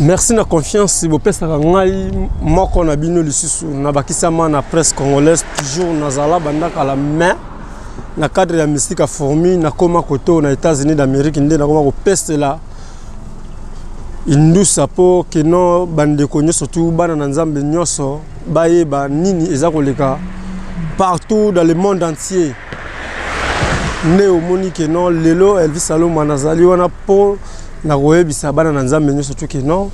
Merci na confiance si vous pèsez à ngai moi qu'on a bino lisusu na bakisa na presse congolaise toujours nazala bandaka la main na cadre ya mystique a fourmi na koma koto na États-Unis d'Amérique ndé na koma ko peste la indusa po keno bande konyo surtout bana na nzambe nyoso baye ba nini eza koleka partout dans le monde entier ne omoni keno lelo Elvis Salomon nazali wana po na koyebisa bana na nzambe nyoso surtout keno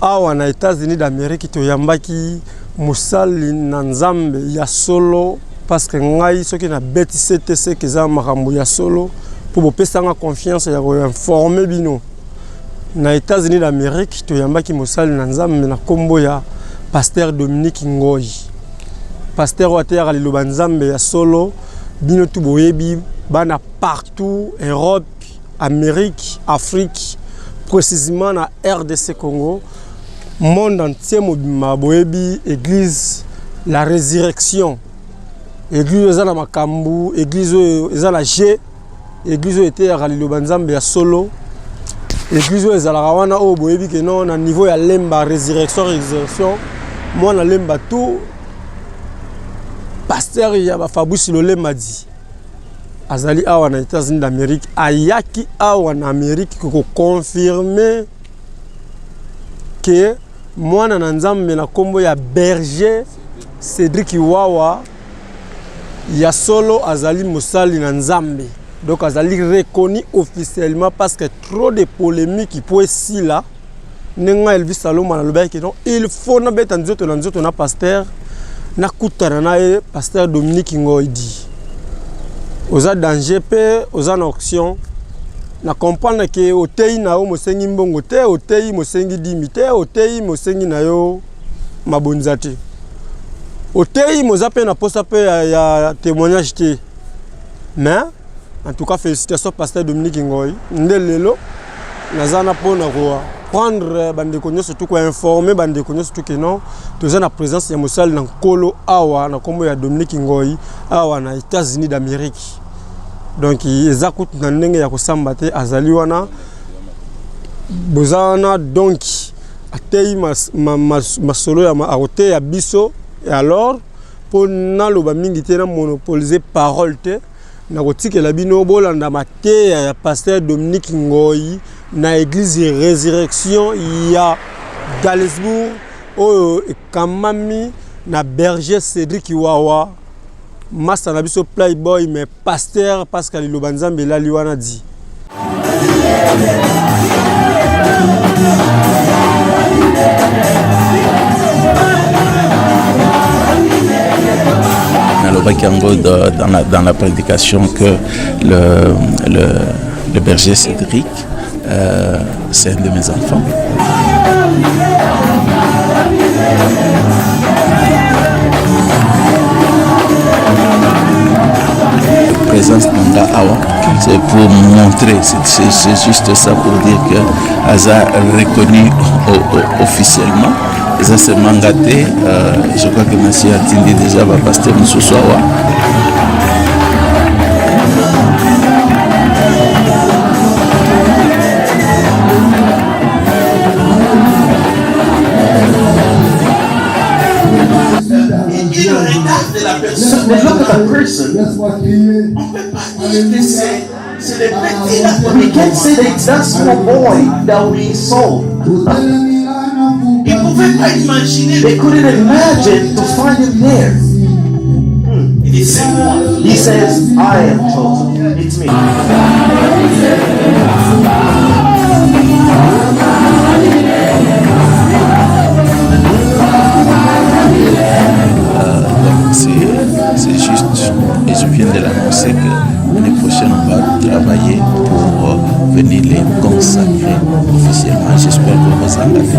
awa na États-Unis d'Amérique to yambaki musali na nzambe ya solo parce que ngai soki na beti CTC keza makambo ya solo pour bopesa nga confiance ya ko informer bino na États-Unis d'Amérique to yambaki musali na nzambe na kombo ya pasteur Dominique Ngoi pasteur wa terre liloba nzambe ya solo bino tu boyebi bana partout Europe Amérique Afrique précisément na RDC Congo monde entier mobima boyebi église la résurrection église ezana makambu église ezana G église était à liloba nzambe ya solo église ezala wana o boyebi ke non na niveau ya lemba résurrection moi na lemba tout pasteur ya ba Fabrice Lolema dit azali awa na États-Unis d'Amérique ayaki awa na Amérique ko confirmer que mwana na nzambe na kombo ya berger Cédric Wawa ya solo azali musali na nzambe donc azali reconnu officiellement parce que trop de polémiques pour ici là nenga Elvis Salomon na lobaki non il faut na beta nzoto na pasteur na kutana na pasteur Dominique Ngoi dit oza danger pe oza na auction na comprendre que otei na o mosengi mbongo te otei mosengi dimite otei mosengi na yo mabonzate otei mozape na posa pe ya témoignage te mais en tout cas félicitations pasteur Dominique Ngoi ndelelo nazana pona ko prendre bande konyo surtout ko informer bande konyo surtout que non toza na présence ya mosali na kolo awa na kombo ya Dominique Ngoi awa na États-Unis d'Amérique donc ezakut na ndenge ya kosamba te azali wana bozana donc atei masolo ya arote ya biso et alors pour na loba mingi te na monopoliser parole te na kotikela bino bolanda mate ya pasteur Dominique Ngoi na église résurrection ya Galesbourg o kamami na berger Cédric Wawa Massa na biso playboy mais pasteur Pascal Lobanzambe la liwana dit dans la prédication que le berger Cédric c'est un de mes enfants. Présence Nanga Awa, c'est pour montrer, c'est juste ça pour dire que Aza reconnu officiellement. Ça c'est mangaté, je crois que monsieur Atindi déjà va passer Moussouawa. We can't say that that small boy that we saw. They couldn't imagine to find him there. He says, I am chosen. It's me. C'est juste, et je viens de l'annoncer que l'année prochaine on va travailler pour venir les consacrer officiellement. J'espère que vous engagez.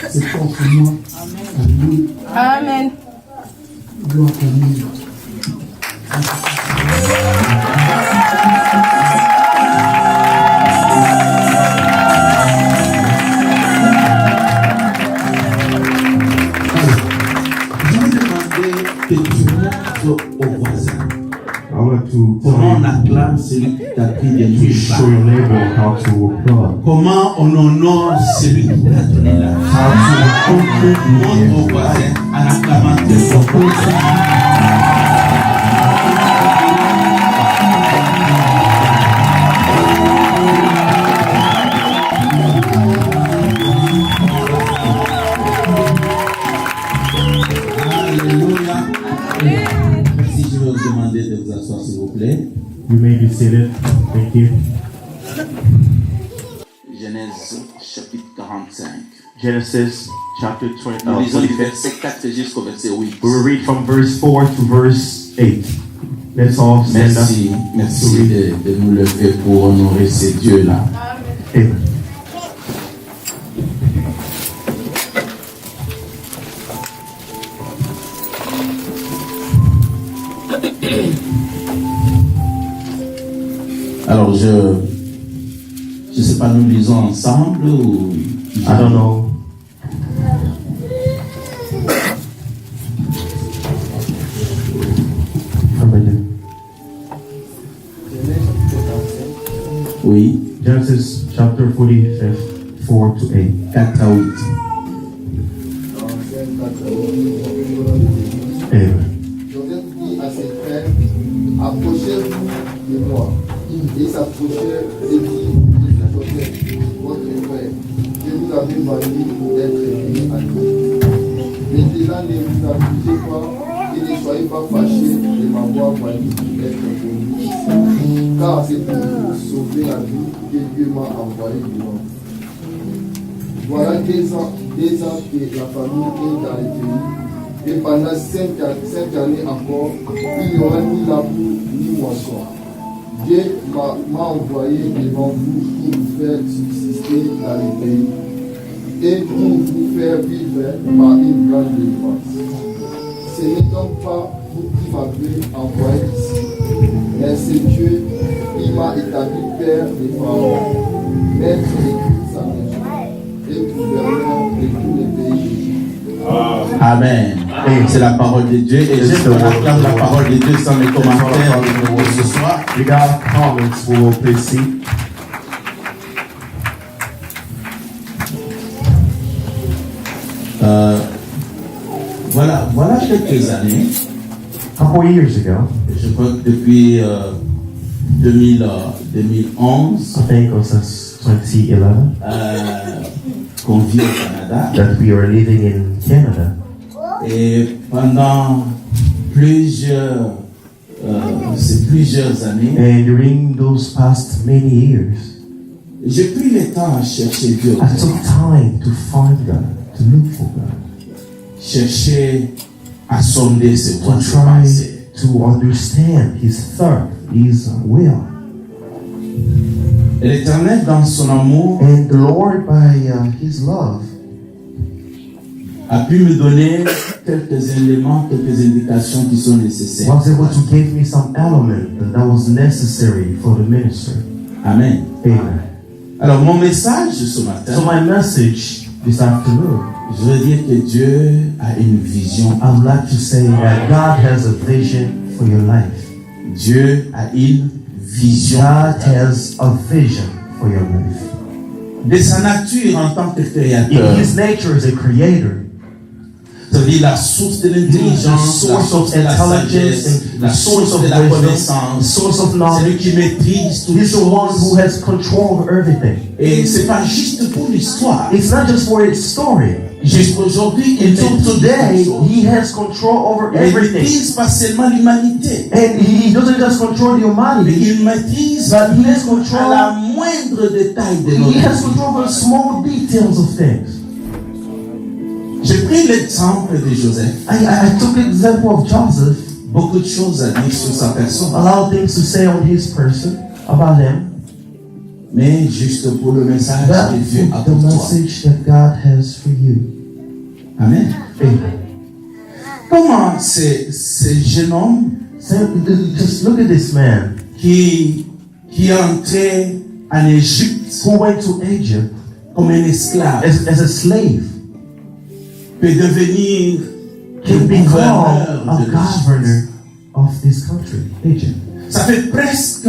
C'est contre moi. Amen. Gloire à Dieu. Je vais demander que tu montres au voisin. I want to Comment on acclame celui qui t'a pris des nuits show your neighbor how to applaud. Comment on honore celui qui t'a donné la vie. How to Montre au voisin en acclamant tes voisins. Alléluia. Merci, je vais vous demander de vous asseoir s'il vous plaît. You may be seated. Thank you. Genèse chapitre 45. Genesis chapter Nous lisons du 20. verset 4 jusqu'au verset 8. We will read from verse 4 to verse 8. Let's all stand up. Merci, merci de nous lever pour honorer ces dieux-là. Amen. Alors je sais pas, nous lisons ensemble ou I don't know. Oui, Genesis chapter 45, 4 to 8. 4 à 8. Amen. Joseph dit à ses frères, approchez-vous de moi. Ils s'approchèrent et dit, Joseph, votre frère, que vous avez banni pour être lié à nous. Maintenant, ne vous affligez pas et ne soyez pas fâchés de m'avoir banni pour être venu ici. Car c'est pour vous sauver la vie que Dieu m'a envoyé devant. Voilà 2 ans que la famille est dans le pays. Et pendant 5 années encore, il n'y aura ni labour ni moisson. Dieu m'a envoyé devant vous pour vous faire subsister dans le pays et pour vous faire vivre par une grande délivrance. Ce n'est donc pas vous qui m'avez envoyé ici, mais c'est Dieu qui m'a établi père des Pharaons, maître de toute sa maison et gouverneur de tous les pays. Amen. C'est la parole de Dieu. Et j'aime qu'on acclame la parole de Dieu sans les commentaires de ce soir. Without comments, we will proceed. Voilà quelques années. A couple years ago, Je crois que depuis 2011 I think it was 2011, qu'on vit au Canada. that we are living in Canada. Et pendant plusieurs années, And during those past many years, j'ai pris le temps à chercher Dieu, I took time to find God, to look for God, chercher à sonder ses voies to de try pensée. to understand His thought, His will. Et l'Éternel, dans son amour, And the Lord, by His love, a pu me donner quelques éléments, quelques indications qui sont nécessaires. was able to give me some element that was necessary for the ministry. Amen. Amen. Alors, mon message ce matin, So my message this afternoon, je veux dire que Dieu a une vision. I would like to say that God has a vision for your life. Dieu a une vision. God has a vision for your life. De sa nature en tant que In créateur, His nature as a creator, c'est-à-dire la source de the l'intelligence, la source source of de la intelligence sagesse, and la the source source of de la wisdom, the connaissance. source of C'est lui knowledge. qui maîtrise toutes He's the one who choses. has control of everything. Et c'est pas juste pour l'histoire. It's not just for its story. Jusqu'aujourd'hui, il Until maîtrise today, toutes choses. He has control over Il everything. maîtrise pas seulement l'humanité, And He doesn't just control the mais humanity, il maîtrise but He has à control. la moindre détail de He notre has vie. control over small details of things. J'ai pris l'exemple de Joseph. I took the example of Joseph. Beaucoup de choses à dire sur sa personne. A lot of things to say on his person, about him. mais juste pour le message but que Dieu a the pour toi. message that God has for you. Amen. Amen. Comment ce jeune homme So, just look at this man qui est entré en Égypte who went to Egypt comme un esclave as a slave, peut devenir can le become gouverneur a de l'Égypte. governor of this country, Egypt. Ça fait presque,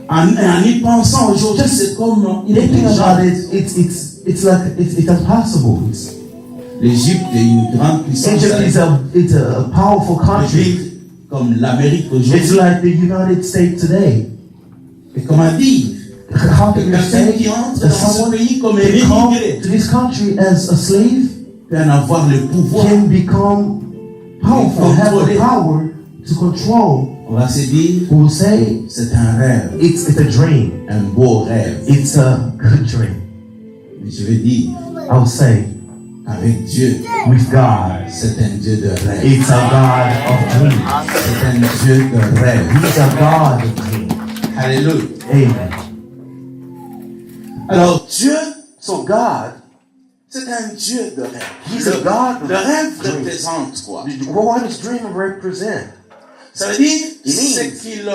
en y pensant aujourd'hui, c'est comme Thinking about inégligeable. it, it's like it's impossible. L'Égypte est une grande puissance. Egypt is a powerful country. L'Égypte, comme l'Amérique It's aujourd'hui. like the United States today. Et comment dire, How can you quelqu'un say qui entre that dans ce someone pays comme un can come immigré to this country as a slave peut en avoir le pouvoir. can become powerful, have the power to control? On va se dire, Who will say c'est un rêve, it's a dream? un beau rêve. It's a good dream. Mais je vais dire, I will say avec Dieu, with God, c'est un Dieu de rêve. it's a God of dreams. C'est un Dieu de rêve. He's a God of dreams. Alléluia. Amen. Alors Dieu, So God, c'est un Dieu de rêve. He's a God of Le rêve dreams. représente quoi? What does dream represent? Ça veut dire It means- ce qu'il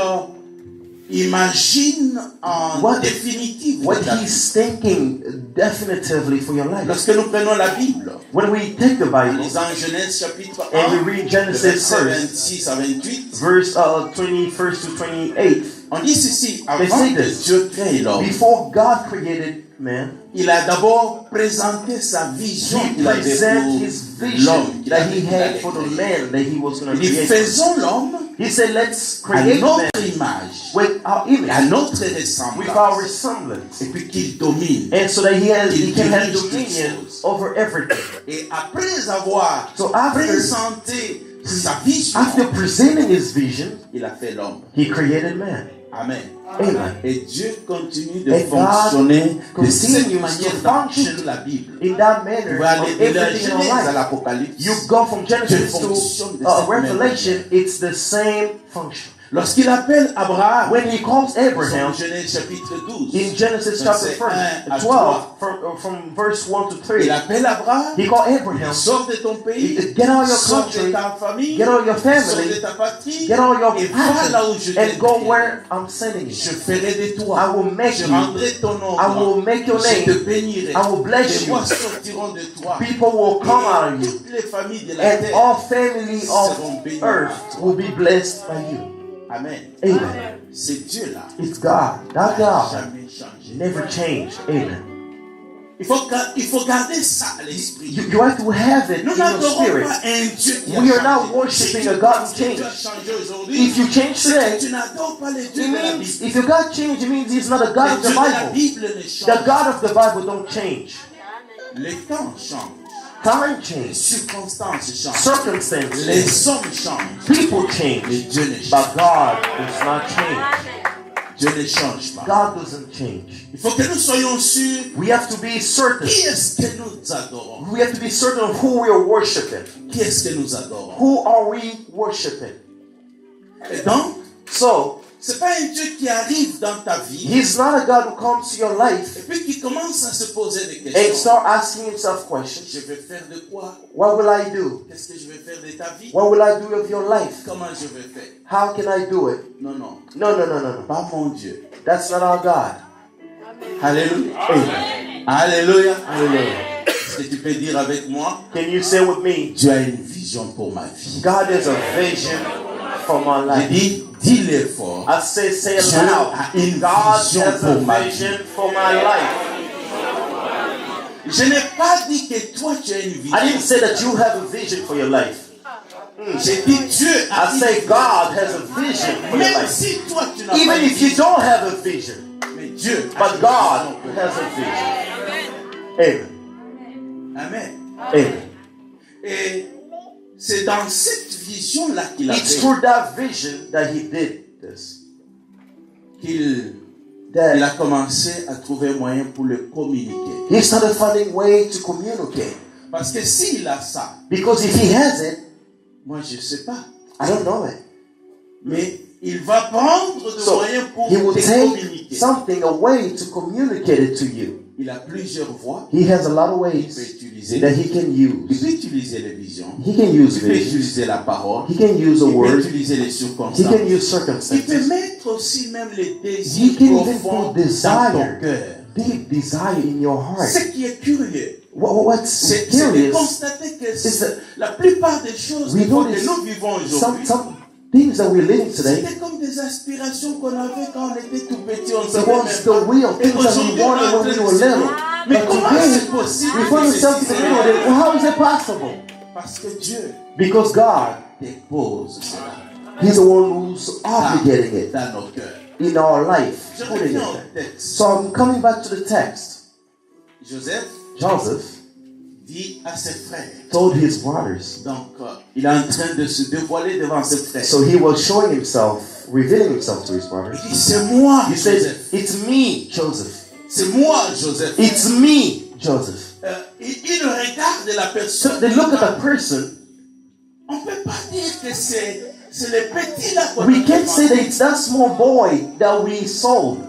imagine en What- définitive. What de la vie. He's thinking definitively for your life. Lorsque nous prenons la Bible, When we take the en Bible lisant Genèse chapitre and 1, we read de Genesis verset first, 26 à 28, verse 21st to 28, on dit ceci, They avant say que this. Dieu crée l'homme, before God created man, il a d'abord présenté sa vision He qu'il avait presented His pour vision l'homme, qu'il that avait- He qu'il had allait for the créer. man that He was going to Il dit, create. faisons l'homme He said, let's à create man notre image, with our à image, notre with our ressemblance, resemblance, et puis qu'il domine. and so that He can have dirige toutes dominion choses. over everything. Et après avoir So after- présenté sa vision, After presenting His vision, il a fait l'homme. He created man. Amen. Amen. Et Dieu continue de And God fonctionner de cette continues manière to dans function toute la Bible. In that manner, Vous pouvez aller of de la everything in Genèse our à life. l'Apocalypse. You go from Genesis fonctionne de to cette même Revelation, it's the same function. Lorsqu'il appelle Abraham, When He calls Abraham, en Genèse chapitre 12, in Genesis chapter verset 1 à 12, from verse 1 to 3, il appelle Abraham, He called Abraham, sors de ton pays, get out of your sors de country, ta famille, get out of your sors family, de ta patrie, get out of your et va là où je passion, and go t'ai where I'm sending Je you. ferai de toi, I will make je you, rendrai ton nom, I will make your je te name, bénirai, I will bless les you. rois sortiront de toi, People will come out of you, toutes les familles de la and terre all family seront of bénies. earth will be blessed by you. Amen. Amen. C'est Dieu là. It's God. That God Jamais changé. never changed. Amen. Il faut garder ça à l'esprit. You have to have it in Nous your n'adorons spirit. pas un Dieu qui a We are changé. not worshiping Si a tu God penses who que Dieu a changed. changé aujourd'hui, If you change c'est today, que tu n'adores pas les dieux it de la means Bible. if your God changed, it means He's not a God Les of the dieux de la Bible. Bible ne changent The God of the Bible don't change. Les temps changent. Time Les changes. circonstances changent. Circumstances Les change. hommes changent. People Mais change. Dieu ne change But pas. God does not change. Dieu ne change pas. God doesn't change. Il faut que nous soyons sûrs. We have to be certain. Qui est-ce que nous adorons? We have to be certain of who we are worshiping. Qui est-ce que nous adorons? Who are we worshiping? Et donc, So, c'est pas un Dieu qui arrive dans ta vie He's not a God who comes to your et life puis qui commence à se poser des and questions. start asking Himself questions. Je vais faire de quoi? What will I do? Qu'est-ce que je vais faire de ta vie? What will I do of your life? Comment je vais faire? How can I do it? Non, non, No, no, no, no, no. pas mon Dieu. That's not our God. Alléluia. Amen. Alléluia. Hallelujah. Est-ce que tu peux dire avec moi? Can you say with me, Dieu a une vision pour ma vie. God has a vision for my J'ai life? dit, dis-le fort. I say it Dieu loud. a une God vision has pour ma a vie. vision for my life. Je n'ai pas dit que toi tu as une vision. I didn't say that you have a vision for your life. J'ai dit Dieu a I une say vision. God has a vision for your Même life. si toi tu n'as pas Even une if you vision, don't have a vision, mais Dieu a but une God vision. has a vision. Amen. Amen. Amen. Et c'est dans cette vision-là qu'il a It's fait through that vision that He did this. qu'il That a commencé à trouver un moyen pour le communiquer. He started finding way to communicate. Parce que s'il a ça, Because if He has it, moi je ne sais pas, I don't know it. mais il va prendre des So moyens pour he will te take communiquer. something away to communicate it to you. Il a plusieurs voies. He has a lot of Il peut ways utiliser, that he can il use. peut utiliser les visions. He can use Il peut visions. utiliser la parole. He can use a Il peut word. utiliser les He circonstances. can use Il peut circumstances. mettre aussi même les He désirs can even profonds put dans ton desire, cœur. deep desire in your heart. Ce qui est curieux, What's c'est de curious constater que is that la plupart des choses we que notice nous vivons some aujourd'hui, things that we're living today, c'était comme des aspirations qu'on avait quand on était tout petit, on ne it savait was même the pas. real Et things that we aujourd'hui, on est wanted en when we train were de se little. dire, mais But comment today, c'est possible we que find ceci ourselves in the soit? middle of it. Well, how is it possible? Parce que Dieu Because God, dépose cela He's the one who's obligating it dans nos cœurs. in our life. Je Putting reviens au it. texte. So I'm coming back to the text. Joseph Joseph dit à ses frères, told his brothers. donc il est en train de se dévoiler devant ses frères. So he was showing himself, revealing himself to his brothers. Il dit, c'est moi, He says, Joseph. "It's me, Joseph. C'est moi, Joseph. It's me, Joseph." Il regarde la So personne. they look at the person. On ne peut pas dire que c'est le petit là qu'on We a can't say demandé. that it's that small boy that we sold.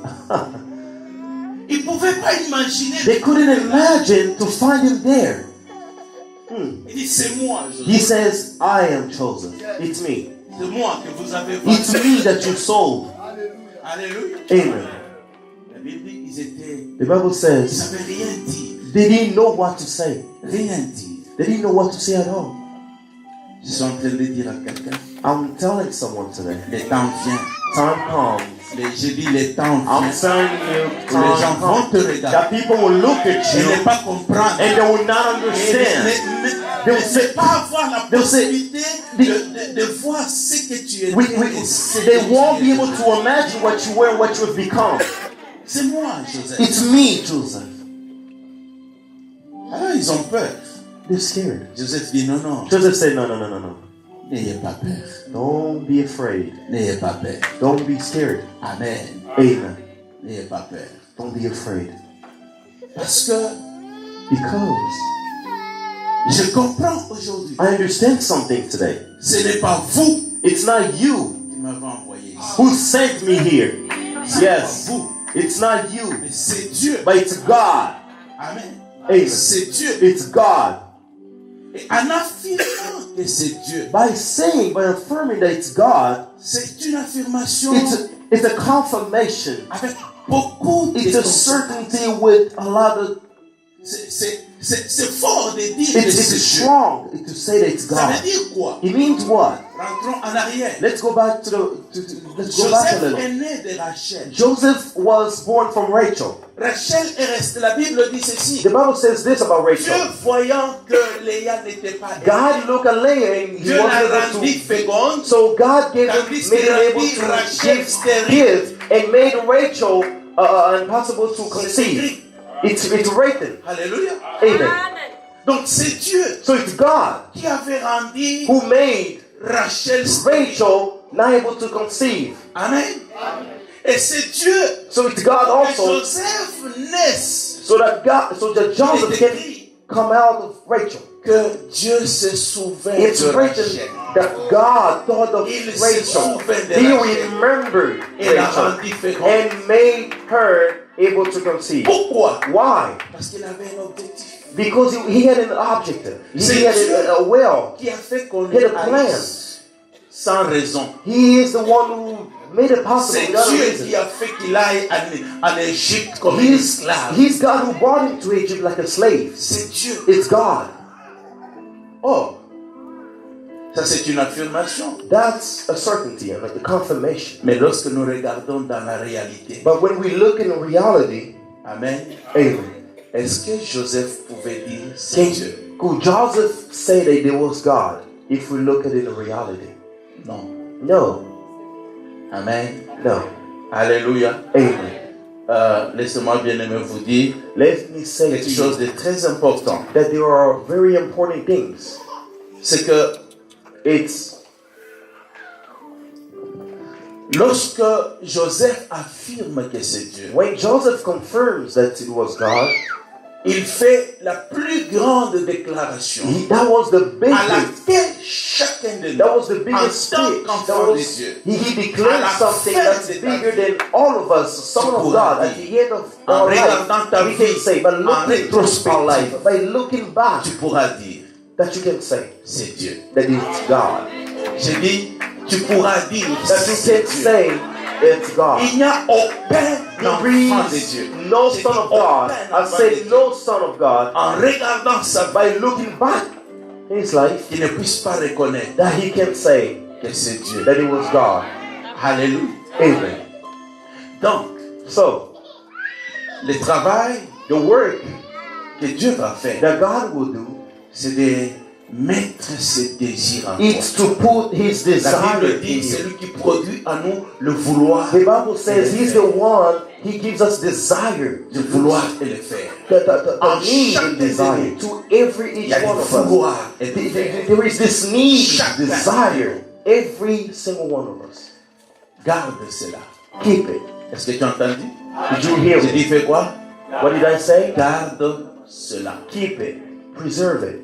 Ils ne pouvaient pas imaginer. They couldn't imagine to find him there. Il dit, c'est moi, He Joseph. says, "I am Joseph. It's me. C'est moi que vous avez It's vendu. me that you sold." Alléluia. Amen. La Bible dit, ils étaient. The Bible Ils says n'avaient rien dit. they didn't know what to say. Rien dit. They didn't know what to say at all. Je suis en train de dire à quelqu'un, I'm telling someone today, le temps vient. time comes. J'ai dit, le temps I'm vient. telling you, Les gens time vont comes. te regarder. That people will look at Et ne you pas comprendre. and they will not understand. They'll say, Ne pas avoir la they'll say, possibilité de voir ce que tu es. they won't be able to imagine what you were, what you have become. C'est moi, Joseph. It's me, Joseph. Alors ils ont peur. They're scared. Joseph dit non, non, Joseph said, no. n'ayez pas peur. Don't be afraid. N'ayez pas peur. Don't be scared. Amen. Amen. N'ayez pas peur. Don't be afraid. Parce que Because je comprends aujourd'hui. I understand something today. Ce n'est pas vous It's not you qui m'avez envoyé ici. who sent me here. C'est pas Yes. vous. It's not you, Mais c'est Dieu. but it's God. Amen. Amen. C'est Dieu. It's God. Et en affirmant que c'est Dieu, By affirming that it's God, c'est une affirmation it's a confirmation. avec beaucoup de It's a certainty with a lot of. C'est fort de dire que It's c'est Dieu. strong to say that it's Ça veut God. dire quoi? It means what? Rentrons en arrière. Let's go back let's go back a Joseph little. est né de Rachel. Joseph was born from Rachel. Rachel est restée. La Bible dit ceci. The Bible says this about Dieu, Rachel. voyant que Léa n'était pas God looked at Leah and he Dieu wanted l'a her rendue to. féconde. So God gave him, Tandis made him qu'il able rendit to Rachel give stérile. gifts and made Rachel impossible to conceive. It's written. Alléluia. Amen. Donc c'est Dieu So it's God qui avait rendu who made Rachel stérile. Rachel not able to conceive. Amen. Et c'est Dieu So it's God que also, Joseph naisse. so that Joseph Il est can écrit come out of Rachel. que Dieu se souvint It's de written Rachel. that God thought of Il se Rachel. souvint de He Rachel. remembered Et l'a Rachel rendue féconde. and made her able to conceive. Pourquoi? Why? Parce qu'il avait un objectif Because he had an objective. C'est He had Dieu a will. qui a fait qu'on He had ait a plan. haïs sans raison. He is the one who made it possible. C'est without a Dieu reason. qui a fait qu'il aille en Égypte comme un esclave. He's God who brought him to Egypt like a slave. C'est Dieu. It's God. Oh, ça c'est une affirmation. That's a certainty and a confirmation. Mais lorsque nous regardons dans la réalité, But when we look in reality, Amen, amen. est-ce que Joseph pouvait dire c'est Dieu? Could Joseph say that there was God if we look at it in reality? Non. No. Amen. No. Alléluia. Amen. Laissez-moi bien aimé vous dire Let me say quelque to you chose de très important. that there are very important things. C'est que It's lorsque Joseph affirme que c'est Dieu, when Joseph confirms that it was God, il fait la plus grande déclaration that was the à biggest laquelle chacun de nous. That was the biggest En tant speech. qu'enfant de Dieu. He declared something that's bigger than all of us, son of God. At the end of our life, we can say, by looking through our life, by looking back, Tu pourras dire, that you can say c'est Dieu. that it's God. J'ai dit, tu pourras dire, That you c'est can Dieu. say it's God. Il n'y a aucun He enfant de breathes Dieu. no J'ai son dit of God. aucun I enfant de said Dieu. no son of God. En regardant sa vie, By looking back in his life, qui ne puisse pas reconnaître that he can say que c'est Dieu. that it was God. Alléluia. Amen. Donc, So, le travail the work que Dieu va faire, that God will do c'est de mettre ses désirs en is toi. to put his La desire Bible in dit, c'est you. lui qui produit en nous le vouloir. The Bible says he's the one, he gives us desire De vouloir et le faire. the En need chaque and desire des to every Il each y a one du of us. vouloir et de faire. There is this need, Chaque desire, every single one of us. Garde cela. Keep it. Est-ce que tu as entendu? Did you hear J'ai dit, it? fais quoi? What did I say? Garde cela. Keep it. Preserve it.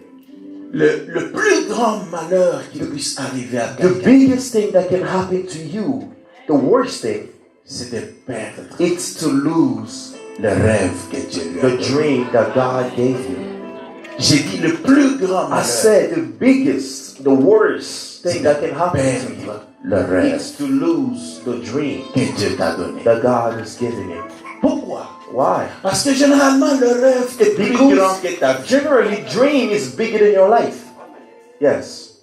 Le plus grand malheur qui puisse arriver à The quelqu'un, biggest thing that can happen to you, the worst thing, c'est de perdre it's to lose le rêve que Dieu lui a the donné. dream that God gave you. J'ai dit le plus grand I malheur, said the biggest, the worst c'est thing de that can happen to you, perdre le rêve is to lose the dream que Dieu t'a donné. that God has given you. Pourquoi? Why? Parce que généralement le rêve est plus Because grand que ta vie. generally, dream is bigger than your life. Yes.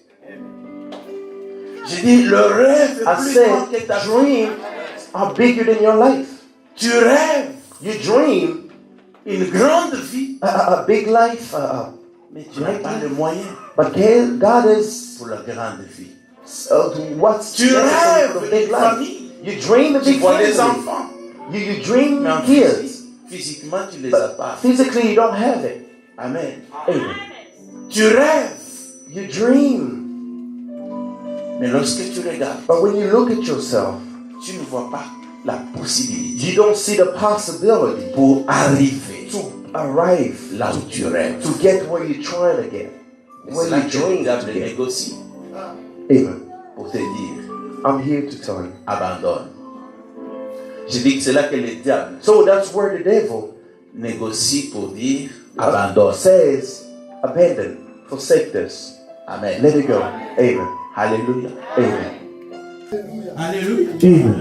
J'ai dit le rêve I est plus grand que said ta vie. dreams are bigger than your life. Tu rêves You dream une grande vie, a big life, mais tu n'as pas les moyens but God is pour la grande vie. what's Tu rêves the big une life. famille, You dream a tu big vois des family. enfants, You dream mais en kids, physiquement tu les as but pas. physically you don't have it. Amen. Amen. Tu rêves, You dream, mais lorsque tu regardes, but when you look at yourself, tu ne vois pas la possibilité you don't see the possibility pour arriver to arrive, là où tu rêves. to get where you're trying to get, Et where c'est là you que le dream diable to get. négocie Amen. pour te dire I'm here to tell you. abandonne. Je dis que c'est là que le diable So that's where the devil négocie pour dire abandonne. says, abandon, forsake this, Amen. let it go. Amen. Alléluia. Amen. Alléluia. Amen.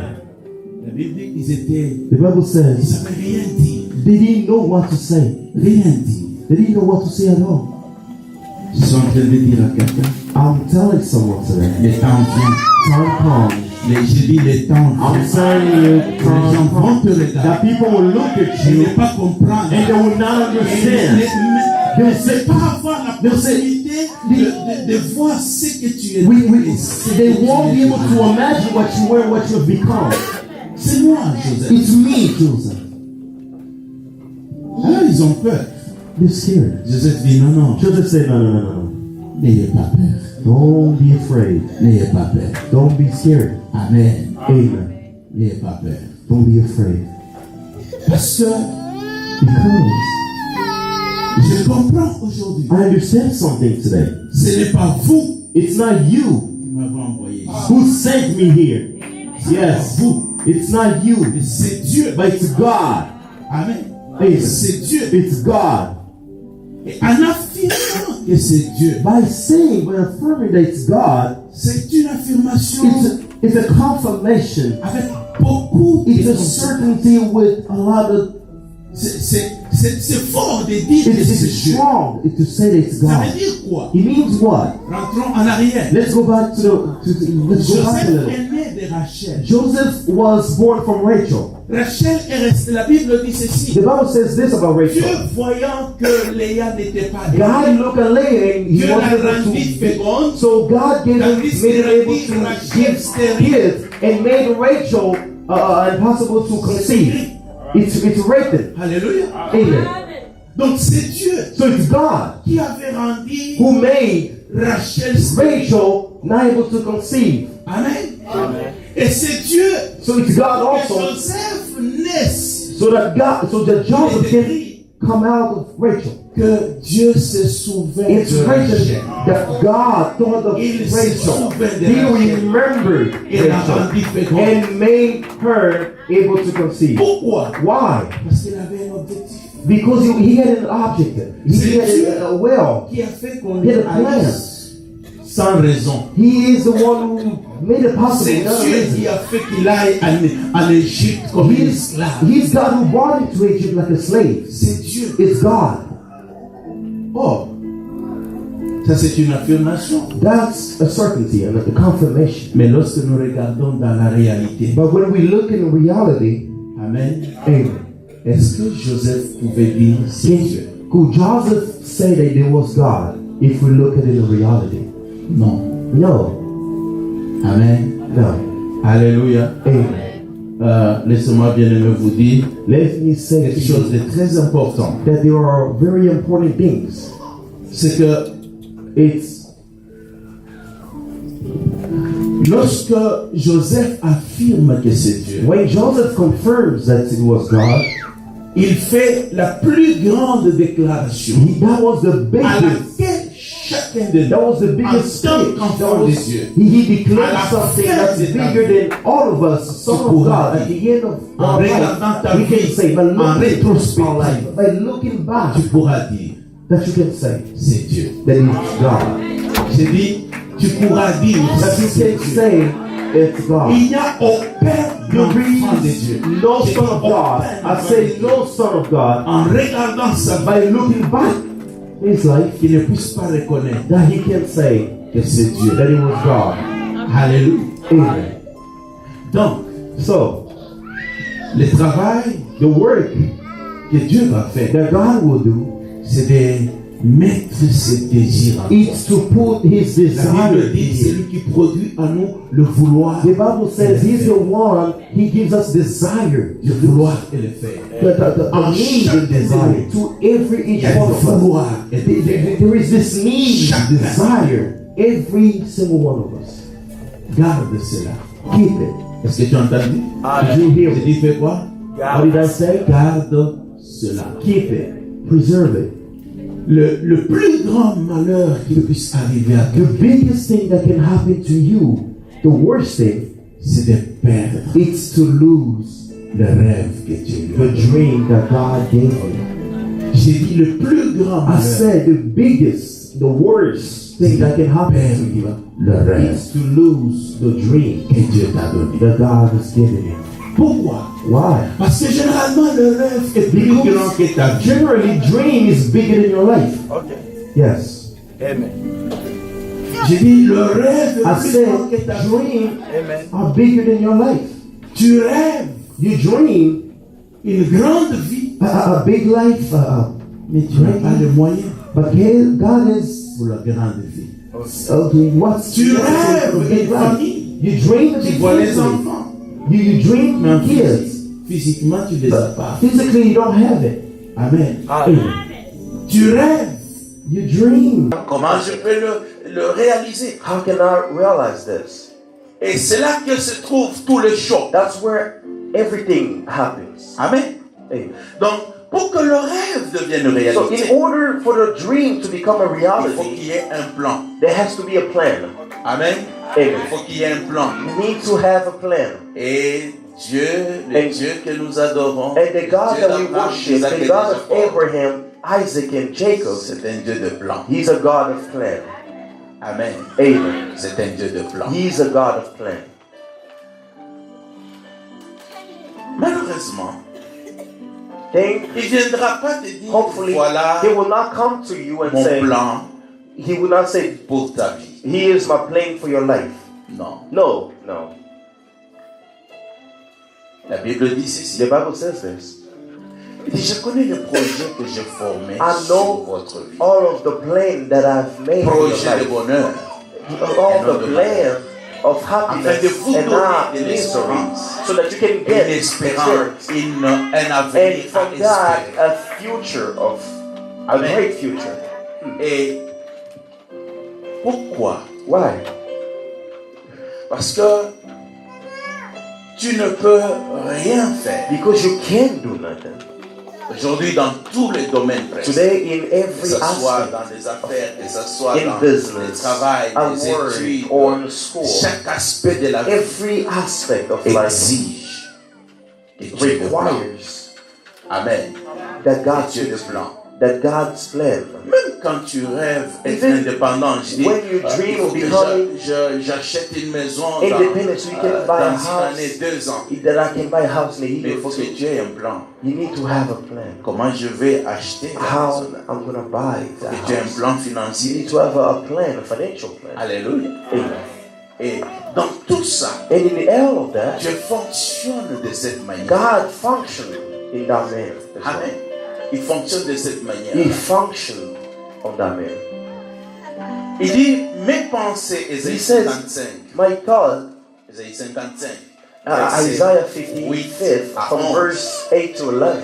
La Bible dit qu'ils étaient, The Bible ils says ne savaient rien dire. they didn't know what to say. Rien dire. They didn't know what to say at all. Je suis en train de dire à quelqu'un, I'm telling someone today, le temps vient. time comes. Je dis le temps I'm vient. telling you, Les gens time vont comes. te regarder That people will look at et you ne pas comprendre. and they will not understand. Ils ne peuvent pas avoir la possibilité de voir ce que tu es. They won't be able to imagine what you were, what you've become. C'est moi, Joseph. It's me, Joseph. Ah, ils ont peur. They're scared. Joseph dit non, non, Joseph said, no. n'ayez pas peur. Don't be afraid. N'ayez pas peur. Don't be scared. Amen. Amen. N'ayez pas peur. Don't be afraid. Parce que Because je comprends aujourd'hui. I understand something today. Ce n'est pas vous It's not you qui m'avez envoyé. who sent me here. Yes, it's not you, Mais c'est Dieu. but it's God. Amen. Amen. C'est Dieu. It's God. Et en affirmant que c'est Dieu, By saying, by affirming that it's God, c'est une affirmation it's a confirmation. avec beaucoup It's de a certainty with a lot of. C'est fort de dire que c'est It's Dieu. strong to say that it's Ça God. veut dire quoi? It means what? Rentrons en arrière. Let's go back to let's go back a Joseph little. est né de Rachel. Joseph was born from Rachel. Rachel est restée, la Bible dit ceci. The Bible says this about Dieu, Rachel. voyant que Léa n'était pas God aimée, looked at Leah and he Dieu la wanted her rendit to. féconde. So God gave him, Tandis made her able qu'il to Rachel give stérile. kids and made Rachel impossible to conceive. It's written. Alléluia. Amen. Donc c'est Dieu So it's God qui avait rendu who made Rachel stérile. Rachel not able to conceive. Amen. Et c'est Dieu So it's God que also Joseph naisse. so that Joseph can come out of Rachel. Que Dieu se souvient It's de written Rachel. that God thought of Il se Rachel. souvient de He Rachel. remembered Il la Rachel rendit féconde. and made her able to conceive. Pourquoi? Why? Parce qu'il avait un objectif. Because he had an objective. He had a will. Qui a fait qu'on He had le a plan. haïsse sans raison. He is the one who made it possible. C'est without Dieu reason. qui a fait qu'il aille en Égypte comme un esclave. He's God who brought him to Egypt like a slave. C'est Dieu. It's God. Oh, ça c'est une affirmation. That's a certainty and a confirmation. Mais lorsque nous regardons dans la réalité, But when we look in reality, Amen, amen. est-ce que Joseph pouvait dire c'est Dieu? Could Joseph say that it was God if we look at it in reality? Non. No. Amen. No. Alléluia. Amen. Laissez-moi bien aimé vous dire Let me say quelque to chose you de très important. that there are very important things. C'est que It's lorsque Joseph affirme que c'est Dieu, when Joseph confirms that it was God, il fait la plus grande déclaration that was the à biggest. laquelle chacun de That nous, was the biggest en tant stage. qu'enfant de Dieu, He declared À la something fin that's de ta bigger vie, than all of us, Son of pourras God. At the end of en our regardant ta life, we can vie, say, by en looking rétrospective, by looking back, tu pourras dire, that you can say c'est Dieu. that it's God. J'ai dit, tu pourras dire, That you c'est can Dieu. say it's God. Il n'y a aucun enfant de Dieu. No son of God. I say no son of God. En regardant sa vie, By looking back his life, qui ne puisse pas reconnaître that he can say que c'est Dieu. that it was God. Alléluia. Amen. Donc, So le travail the work que Dieu va faire, that God will do c'est de mettre ses désirs en nous. is to put his La Bible desire dit, c'est in lui qui produit en nous le vouloir. The Bible says he's the one, he gives us desire, Le vouloir et le faire. a need and desire to every Il each y a one le of us. vouloir et le faire. There is this need, Chacun. desire, every single one of us. Garde cela. Keep it. Est-ce que tu as entendu? Did you hear J'ai me? dit, fais quoi? What did I say? Garde cela. Keep it. Preserve it. Le plus grand malheur qui puisse arriver à The toi, biggest thing that can happen to you, the worst thing, c'est de perdre it's to lose le rêve que Dieu lui a the donné. dream that God gave you. J'ai dit le plus grand I malheur, said the biggest, the worst thing that can happen to you le rêve is to lose the dream que Dieu t'a donné. that God has given you. Pourquoi? Why? Parce que généralement le rêve est plus grand que ta vie. Generally, dream is bigger than your life. Okay. Yes. Amen. J'ai dit le rêve I est plus grand que said ta vie. dream Amen. are bigger than your life. Tu rêves You dream une grande vie, a big life, mais tu n'as pas les moyens but God is pour la grande vie. okay. What's Tu what's rêves a big une life? famille, You dream a tu big vois les family. enfants, You dream mais en kids, physiquement tu les as but pas. physically you don't have it. Amen. Amen. Tu rêves. You dream. Comment je peux le réaliser? How can I realize this? Et c'est là que se trouve tout le choc. That's where everything happens. Amen. Amen. Donc, pour que le rêve devienne So réalité, in order for the dream to become a il faut reality, qu'il y ait un plan. there has to be a plan. Amen. Amen. Il faut qu'il y ait un plan. You need to have a plan. Et Dieu, le Dieu que nous adorons, And the God Dieu that we d'Abraham, worship, d'Isaac et the God de of Jacob, Abraham, Isaac, and Jacob, c'est un Dieu de plan. He's a God of plan. Amen. Amen. C'est un Dieu de plan. He's a God of plan. Malheureusement, Think, il ne viendra pas te dire, hopefully, voilà He will not come to you and mon say, plan He will not say, pour ta vie. Here is my plan for your life. Non. No, no. La Bible dit ceci. The Bible says this. Il dit, je connais le projet que j'ai formé I sur know votre vie. all of the plan that I've made for your Projet de life. bonheur. All the plan of Afin happiness de vous and donner not de misery, l'espérance. so that you can Une get espérance, un and avenir à from that espérer. a future of a Amen. great future. Et pourquoi? Why? Parce que tu ne peux rien faire Because you can't do nothing Aujourd'hui, dans tous les domaines presque. Today, in Que every ce soit aspect, dans les affaires, que ce soit in dans le business, travail, at les work, études, or in school, chaque aspect de la vie every aspect of life exige que Dieu le plan. requires Amen. that Que God's Dieu le plan. that God's plan. Même quand tu rêves d'être Even indépendant, je dis, when you il dream faut of que becoming j'achète une maison independent, so you can buy dans a une house, année, 2 ans. that I can buy a house in a Mais year il faut or que two. tu aies un plan. You need to have a plan. Comment je vais acheter la How maison? I'm gonna buy Que that tu aies un house. plan You financier. need to have a plan, a financial plan. Alléluia. Amen. Et dans tout ça, And in all of that, je fonctionne de cette manière. God functioned in that manner. as well. Amen. Il fonctionne de cette manière. He functioned on that manner. Il dit, mes pensées, Ésaïe He says, 55. My thought, Ésaïe 55. Isaiah Oui, 55, à from 11. verse 8 to 11,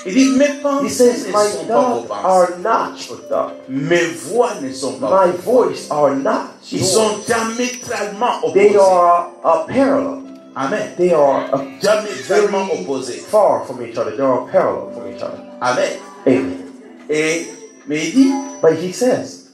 Il dit, mes he pensées says, ne My sont pas vos thoughts pensées. are not your thoughts. Mes voix ne sont pas My vos voix. voice are not Ils yours. sont diamétralement They opposés. are parallel. Amen. They are Diamétralement very opposés. far from each other. They are parallel from each other. Amen. Amen. Mais il dit, But he says,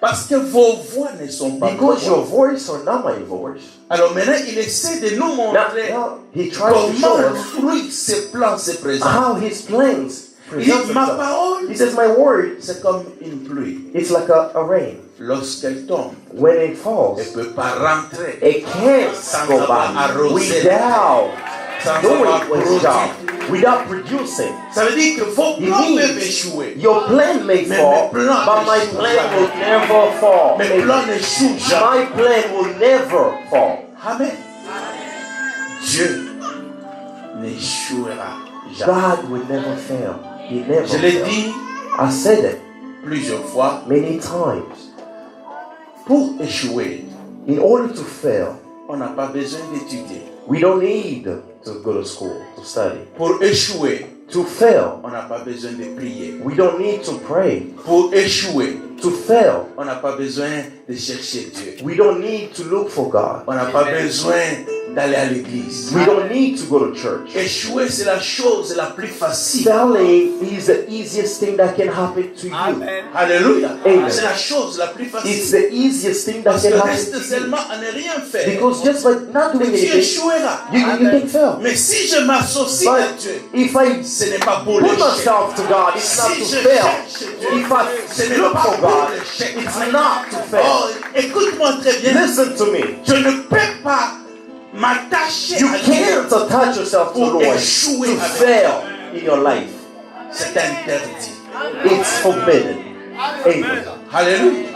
parce que vos voix ne sont pas vos because your voix. voice are not my voice. Alors maintenant, il essaie de nous montrer Now he tries to show comment us lui, ses plans se présentent. how his plans Il dit, present ma themselves. parole, He says, my word, c'est comme une pluie. it's like a rain. Lorsqu'elle tombe, When it elle falls, ne peut pas rentrer. it can't Sans go avoir back arrosé. without Sans doing avoir its produit. job, without producing. Ça veut dire que vos It plans means peuvent échouer. your plan may Mais fall, mes plans but my n'échouent plan jamais. will never fall. Mes plans n'échouent jamais. My plan will never fall. Amen. Dieu n'échouera jamais. God will never fail. He never Je l'ai fails. dit I said it plusieurs fois. many times. Pour échouer, In order to fail, on n'a pas besoin d'étudier. we don't need to go to school to study. Pour échouer, To fail, on n'a pas besoin de prier. we don't need to pray. Pour échouer, To fail, on n'a pas besoin de chercher Dieu. we don't need to look for God. On n'a pas besoin d'aller à l'église. We don't need to go to church. Échouer, c'est la chose la plus facile. Failing is the easiest thing that can happen to you. Alléluia. Amen. C'est la chose la plus It's facile. the easiest thing that Parce can que happen reste to you. seulement à ne rien faire. Because just by not Et doing tu anything, échoueras. you can fail. Mais si je m'associe à But Dieu, if I ce n'est pas pour put l'échec. myself to God, it's not Si to je fail. cherche Dieu, If ce I n'est look pas for pour God, l'échec. it's not to fail. Oh, écoute-moi très bien. Listen to me. Je ne peux pas m'attacher You à Dieu. can't attach yourself to the Pour Lord échouer to avec. fail in your life. C'est interdit. It's forbidden. Amen. Alléluia.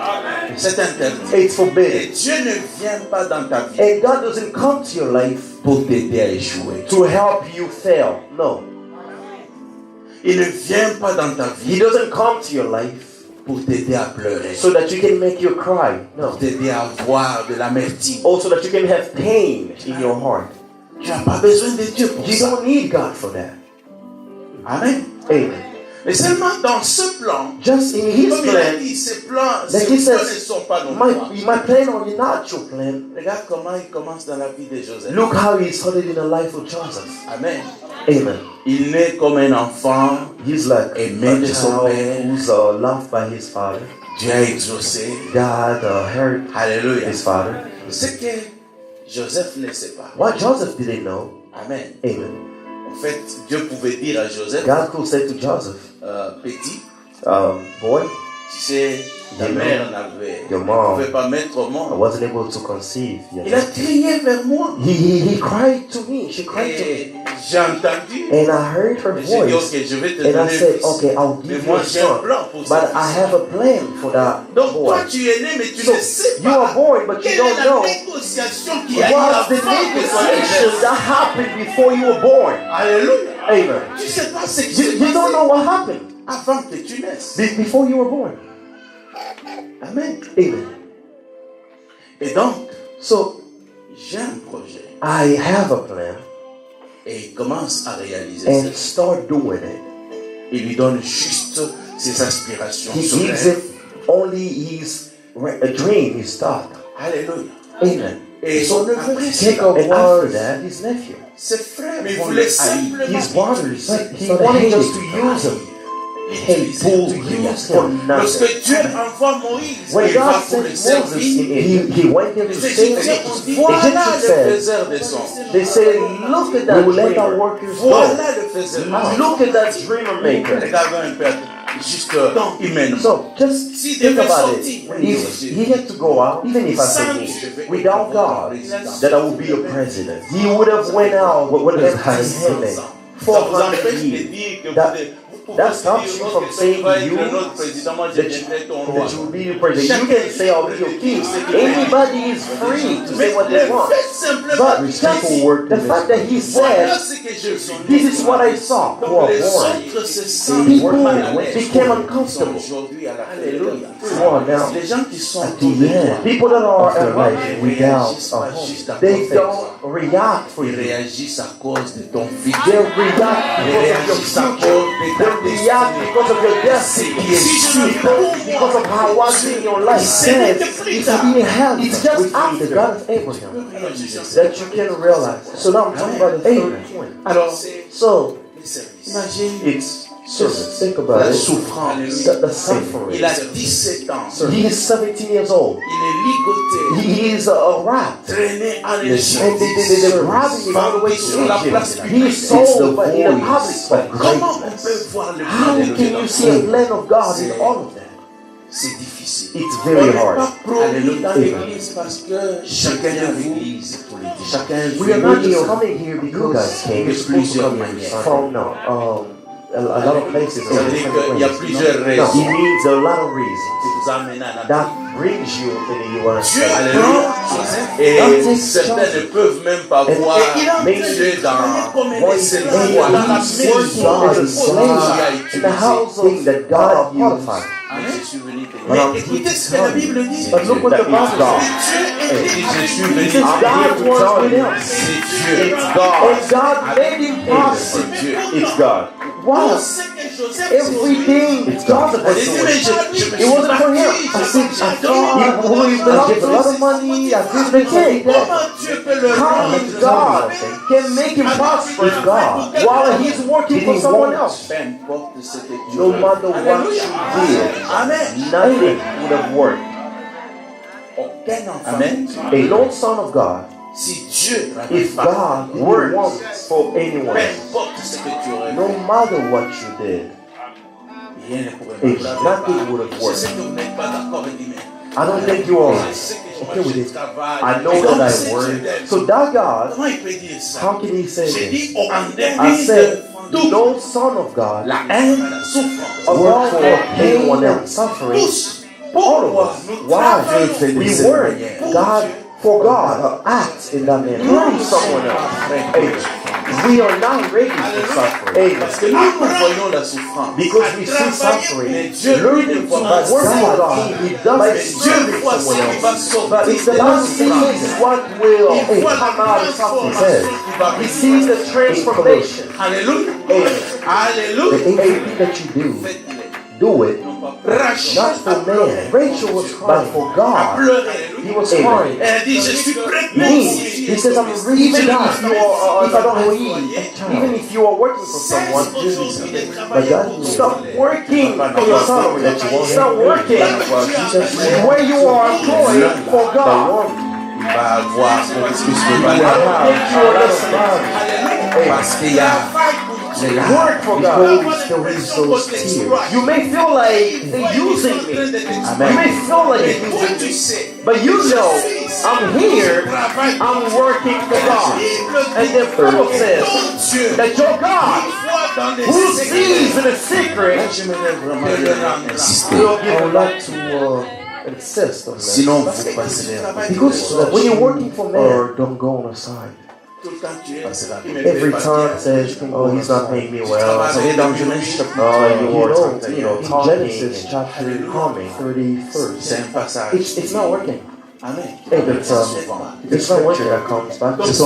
C'est interdit. It's Et forbidden. Dieu ne vient pas dans ta vie And God doesn't come to your life pour t'aider à échouer. to help you fail. No. Il ne vient pas dans ta He vie doesn't come to your life pour t'aider à pleurer. so that you can make you cry. No. Pour t'aider à avoir de l'amertume. Also that you can have pain in your heart. Tu n'as pas besoin de Dieu pour You ça. don't need God for that. Amen. Amen. Mais seulement dans ce plan, Just in His comme il a plan, dit, ces plans, like ces He plans ne says, sont pas nos plans. my plan are not your plan. Regarde comment il commence dans la vie de Joseph. Look how He started in the life of Joseph. Amen. Amen. Il naît comme un enfant. He's like Aimé a de son child père. who's loved by his father. Dieu a exaucé. God heard Alléluia. his father. Ce que Joseph ne sait pas. What Joseph didn't know. Amen. Amen. En fait, Dieu pouvait dire à Joseph, God could say to Joseph, petit, boy, tu sais, ta You know, mère n'avait, your ne mom, pouvait pas mettre au I monde. wasn't able to conceive. You Il a know. crié vers moi. He cried to me. She cried to me. Et j'ai entendu. And I heard her Et j'ai dit, voice. ok, je vais te And I donner un said, fils. okay, I'll Mais give you moi, a j'ai un son. plan pour But ça. I have a plan for that Donc, boy. toi, tu es né, mais tu So, ne sais you pas. are born, but you Quelle est don't la know négociation qui a eu what's the avant que tu sois negotiation né? that happened before you were born. Alléluia. Amen. Tu ne sais pas ce qui s'est You don't passé know what happened avant que tu naisses. before you were born. Amen. Amen. Et donc, So j'ai un projet. I have a plan Et il commence à réaliser and ça. start doing it. Il lui donne juste ses aspirations. He son gives rêve. him only his a dream, his thought. Alléluia. Amen. et son neveu. Jacob was his nephew. Ses frères, mais il voulait simplement His brothers, he wanted just to use him. Lorsque Dieu envoie Moïse, When il va God pour sent le Moses, servir. he went there to Les save Égyptiens them. ont dit, voilà Egyptians le said, faiseur des sons. they said, look at that We will let dreamer. our Workers Voilà le faiseur. Look at that dreamer maker. Regardons un peu, juste humainement. So just S'il think devait about sortir, it. If he had to go out, even if I say me, without God, that I would be a president, he would have went out with an empty handed. Ça vous empêche de dire que That stops you from saying you that you will be the president. You can say I'll be your king. Anybody is free to say what they want. But the fact that he said, this is what I saw, people became uncomfortable. Oh, now, at the end, people that are at life without a home, they don't react for you. They react because of your future. React because of your destiny, because of how what's in your life. It's just after the God of Abraham that you can realize. So now I'm talking about the third point. So it's service. Think about it. The suffering. Il a 17 ans. He is 17 years old. Il est ligoté. He is a rat. Traîné en And Égypte. they robbing him all the way to Egypt. He is sold but in a public spot. Comment on peut voir le How plan de can Dieu you see a plan of God in all of that? C'est difficile. It's very hard. Alléluia. Dans l'église parce que chacun de vous, chacun We are not just coming here because we're supposed to come here from a lot of places. Ça veut dire qu'il y a plusieurs raisons. He needs a lot of reasons qui vous amènent à la that brings you in the U.S. Alléluia. Et certains ne peuvent même pas voir Dieu dans c'est dans la maison in the house of that God qualified. Je suis venu mais écoutez ce que la Bible dit. But look what the Bible Je suis venu God was with him. c'est Dieu. It's God. And God made him possible. C'est Dieu. It's God. Wow. Everything Joseph was doing, it wasn't for him. I thought he gave a lot of money. I did the kid. How can God can make him prosper God while he's working for someone else? No matter what you did, nothing would have worked. Amen. A lone son of God. Si Dieu If God works for anyone, no matter what you did, nothing would have worked. I don't think you are okay with it. I know that I work. So that God, how can he say this? I said, no son of God work for anyone else suffering. All of us. Why? We work. God. For God acts in that manner through someone else. Hey, we are not ready for suffering. Hey, because we see suffering, learning to work for God, He does it through someone else. But if the Bible sees what will come out of suffering, He sees the transformation. Hallelujah. Hallelujah. Everything that you do it. Not for man. Rachel was crying, but for God, he was crying. He says, I'm reaching God. If I don't leave, even if you are working for someone, but God, stop working for your salary that you want. Stop working where you are employed for God. Work for God. You may feel like they're using me. Amen. You may feel like they're using me. But you know, I'm here, I'm working for God. And the Bible says that your God, who sees in the secret, will give a lot to insist on that. Because when you're working for men, don't go on a side. Every time says, oh, he's not paying me well. In Genesis chapter 31st, it's not working. Hey, it's not working that comes back. It's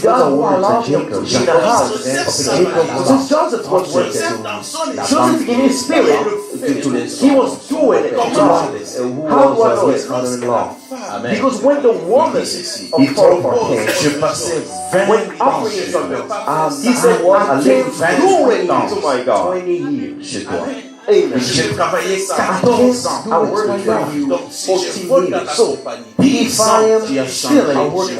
God who allowed him to be in the house. Since Joseph was working, Joseph in his spirit He was doing it. How do I know his mother-in-law? Because when the woman of Potiphar came, when offering something, he said, I came doing to my God 20 years. Amen. J'ai travaillé 14 ans. I worked for you Donc, si je 14 vole dans years. la So, compagnie, if I am tu as stealing, changé.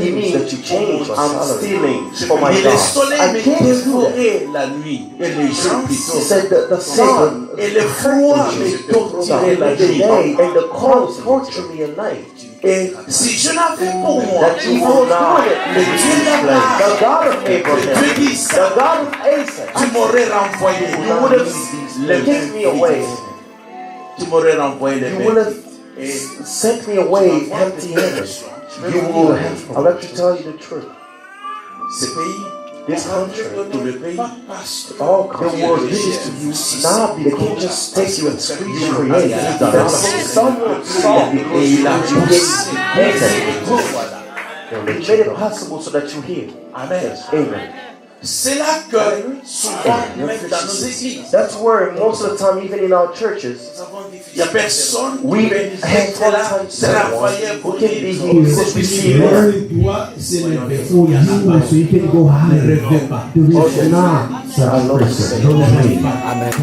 he means that you change. I'm stealing for my Et le God. soleil I me can't do that. dévorait la nuit. Et les gens qui He sont. said that the sun Et le froid me torturait la the nuit. day and the cold torture me at night. Et si je n'avais pour moi, That you will not le Dieu d'Abraham, the God of Dieu Abraham, dit the ça, God of Isaac, tu m'aurais renvoyé. you would have taken me away. Tu m'aurais renvoyé les You would have Et sent me away empty-handed. You will have. I'll let you tell you the truth. ce pays, This country, tout le pays, all the world gives to you. Now they can't just take you and squeeze you create. Someone saw et il a you dit, He made it possible so that you hear. Amen. Amen. C'est là que souvent, même dans nos églises, That's where most of the time, even in our churches, il n'y a personne qui we peut have là, travailler who pour can dire, be here, who can receive it. doit s'élever. Oh, il y a un moment, so you can go high. Ne rêvez pas. Maintenant, ça va presser. Don't rêve pas. Amen.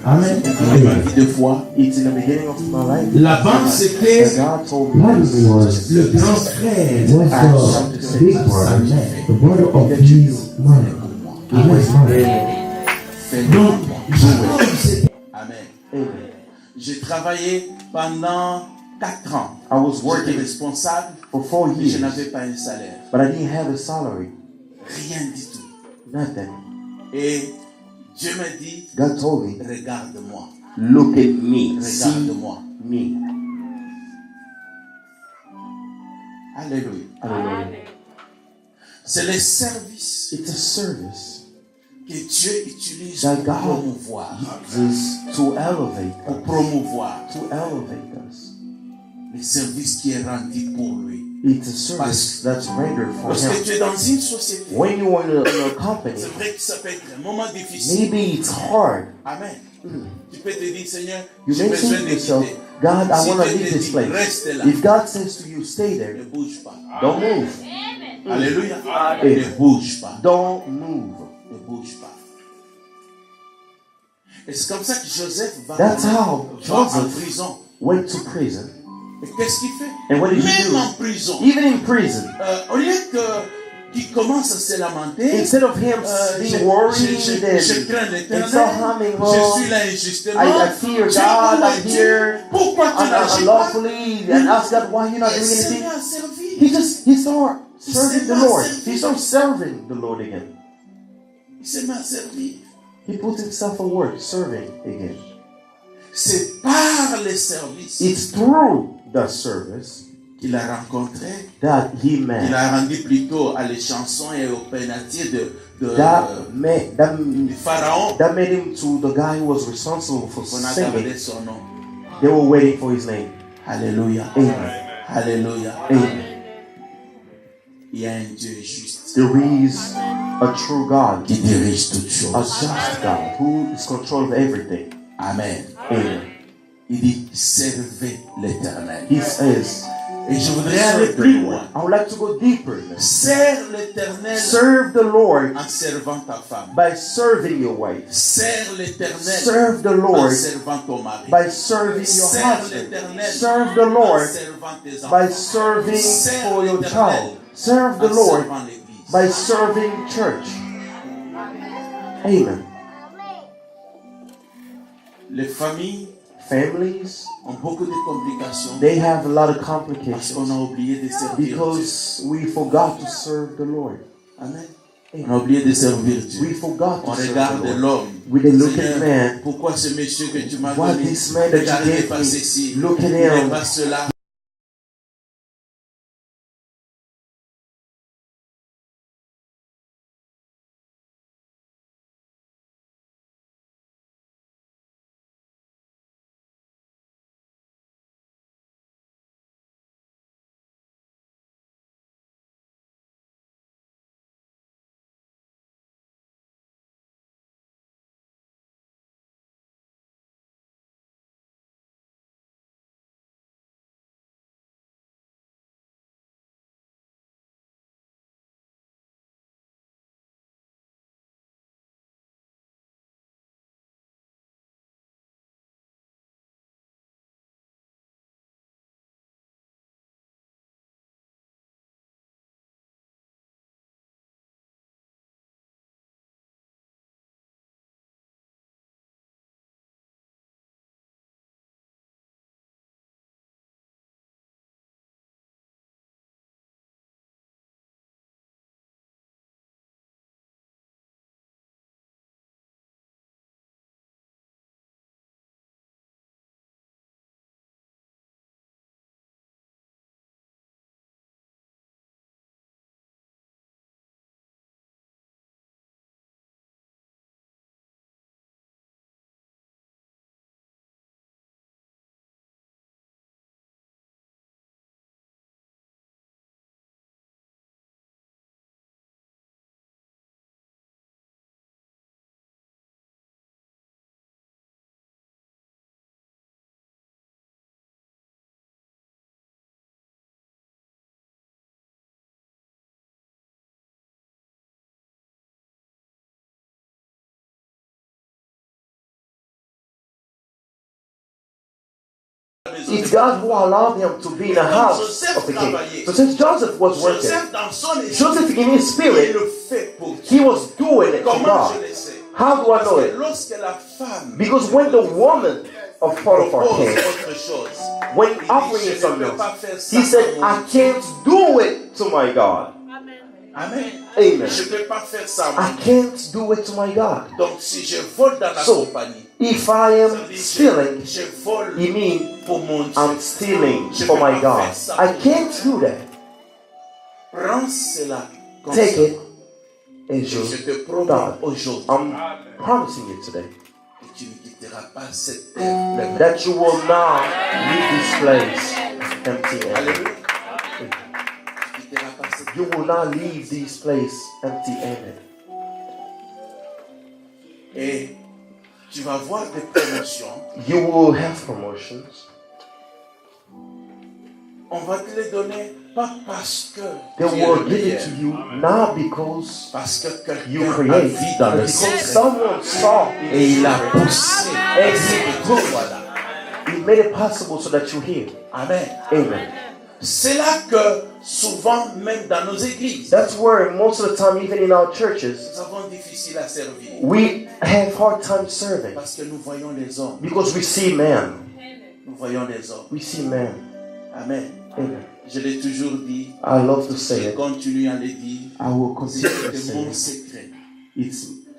Amen. Deux fois. It's in the beginning of my life. Là-bas, c'était God told me le grand frère was the big brother, the brother of his mother. Donc, Amen. J'ai travaillé pendant 4 ans. I was J'étais working responsable, for 4 mais je years, n'avais pas un salaire. but I didn't have a salary. Rien du tout. Nothing. Et Dieu me dit, God told me, regarde-moi. look at me, see Regarde-moi. me. Alléluia. Hallelujah. C'est le service It's a service que Dieu utilise that pour God promouvoir. uses to elevate Pour us. promouvoir. To elevate us. Le service qui est rendu pour lui. It's a service that's rendered for Parce que Him. tu es dans une société. When you are in a company, C'est vrai que ça peut être un moment difficile. maybe it's hard. Amen. Tu peux te dire, Seigneur, You j'ai may besoin say to de yourself, quitter. God, I Si want to Dieu leave te this dit, place. reste là. If God says to you, stay Ne there, bouge pas. don't move. Alléluia. Amen. Ne bouge pas. Don't move. Ne bouge pas. Et c'est comme ça que Joseph va That's how va en Joseph prison. went to prison. Et qu'est-ce qu'il fait? And what did he Même do? en prison. Even in prison, Au lieu qu'il commence à se lamenter, instead of him being worried je crains and l'éternel, self-harming, je suis là injustement, I fear Dieu, God, pourquoi I'm Dieu? here Pourquoi tu n'agis pas? unlawfully, and ask God why you're not Il doing s'est mis anything. à servir. He started serving the Lord. He started serving the Lord again. Il s'est mis à servir. He put himself at work, serving again. C'est par le service It's through the service qu'il a rencontré, that he qu'il met. a rendu plutôt à les chansons et aux pénatiers de That Pharaon. made him to the guy who was responsible for On a singing. gardé son nom. They were waiting for his name. Alléluia. Amen. Alléluia. Amen. Il y a un Dieu juste There is a true God, qui dirige toutes a choses. just God who is control of everything. Amen. Amen. Il dit servez l'Éternel. He says, Et je voudrais aller plus loin. I would like to go deeper. Sers l'Éternel Serve the Lord en servant ta femme. by serving your wife. Sers l'Éternel Serve the en Lord servant ton mari. by serving your Sers husband. l'Éternel Serve the en Lord servant tes by enfants. serving for your child. Serve the En Lord servant l'Église. by serving church. Amen. Les familles Families, ont beaucoup de complications they have a lot of parce complications qu'on a oublié de servir Dieu. because we forgot to serve the Lord. Amen. On a oublié de servir Dieu. We forgot On to serve regarde the Lord. l'homme. We then look Seigneur, at man. pourquoi ce monsieur que tu m'as What donné? this man that you Regarde, il n'est gave pas me. ceci. Look at Il n'est him. pas cela. It's God who allowed him to be in the house of the king. So since Joseph was working, Joseph in his spirit, he was doing it for God. How do I know it? Because when the woman of Potiphar came, when offering something else, he said, I can't do it to my God. Amen. Amen. Je peux pas faire ça. I can't do it to my God. Donc si je vole dans la compagnie, if I am stealing, je vole it means pour mon Dieu. I'm stealing for my God. I can't do that. Prends cela comme Take ça. it as Je your te promets God. aujourd'hui I'm promising you today que tu ne quitteras pas cette terre. that you will not leave this place empty. Alléluia. You will not leave this place empty-handed. Et tu vas voir des promotions. You will have promotions. On va te les donner pas parce que They tu es will le give it meilleur, to you not because parce que you quelqu'un a create, vu dans but le because secret someone saw et il a poussé. and he made it possible so that you hear. Amen. Amen. C'est là que souvent, même dans nos églises, That's where most of the time, even in our churches, nous avons difficile à servir. we have hard time serving Parce que nous voyons les hommes. because we see man. Nous voyons les hommes. We see man. Amen. Amen. Je l'ai toujours dit. I love to say Je it. continue à le dire. I will continue to C'est say mon it. secret.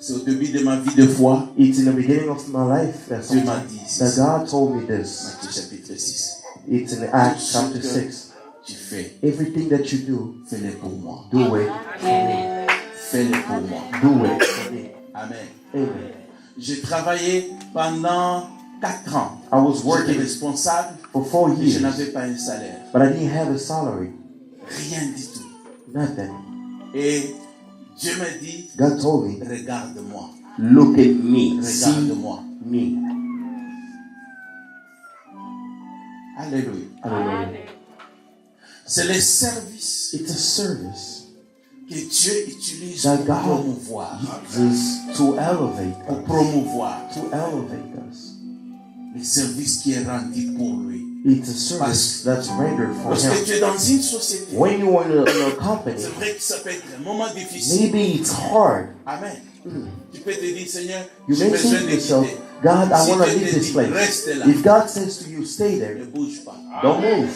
C'est au début de ma vie de foi. It's in the beginning of my life that Dieu m'a dit that God told me this. Matthieu chapitre 6. It's in Acts chapter 6. Tu fais. Everything that you do, Fais-le pour moi. do it for me. Fais-le pour moi. Do it for me. Amen. Amen. J'ai travaillé pendant 4 ans. I was J'étais working responsable. for 4 Et je years, n'avais pas un salaire. but I didn't have a salary. Rien du tout. Nothing. Et Dieu m'a dit, God told me, regarde-moi. look at me. See Regarde-moi. me. Alléluia. Hallelujah. C'est le service It's a service que Dieu utilise that pour God promouvoir. uses to elevate Pour us. promouvoir. To elevate us. Le service qui est rendu pour lui. It's a service that's rendered for Parce que Him. tu es dans une société. When you are in a company, C'est vrai que ça peut être un moment difficile. maybe it's hard. Amen. Tu peux te dire, Seigneur, You j'ai may besoin say to de yourself, quitter. God, I Si want to Dieu leave te this dit, place. reste là. If God says to you, stay Ne there, bouge pas. don't move.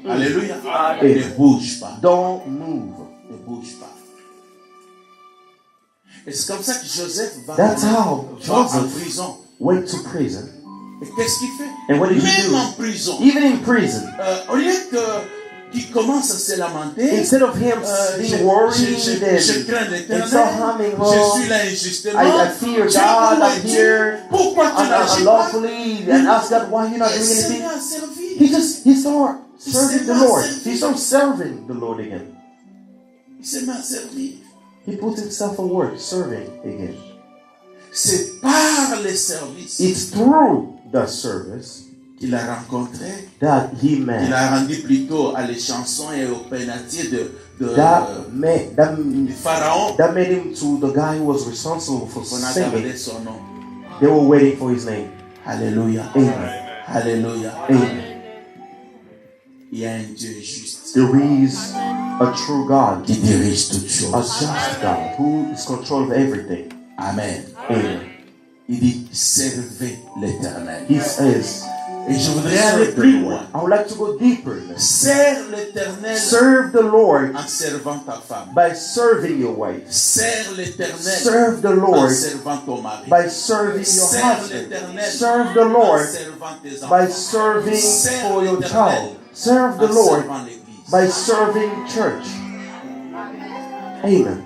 Alléluia. Amen. Ne bouge pas. Don't move. Ne bouge pas. Et c'est comme ça que Joseph va That's how en Joseph prison. went to prison. Et qu'est-ce qu'il fait? And what did he Même do? en prison. Even in prison, Au lieu qu'il commence à se lamenter, instead of him being worried je crains and l'Éternel, self-harming, je suis là injustement. I fear Dieu, God, où I'm es-tu? here Pourquoi tu n'agis pas? unlawfully, and ask God why you're not Il doing s'est anything. mis à servir. He started serving the Lord. He started serving the Lord again. Il s'est mis à servir. He put himself at work, serving again. C'est par les services It's through the service qu'il a rencontré, that he qu'il met. a rendu plutôt à les chansons et aux pénatiers du Pharaon. That made him to the guy who was responsible for On a gardé singing. son nom. They were waiting for his name. Alléluia. Amen. Alléluia. Amen. Il y a un Dieu juste There is a true God, qui dirige toutes a choses. just God who is control of everything. Amen. Amen. Il dit, servez l'Éternel. He says, Et je voudrais aller plus loin. I would like to go deeper. Sers l'Éternel Serve the Lord en servant ta femme. by serving your wife. Sers l'Éternel Serve the en Lord servant ton mari. by serving your Sers husband. l'Éternel Serve the en Lord servant tes by enfants. serving for your child. Serve the En Lord servant l'Église. by serving church. Amen.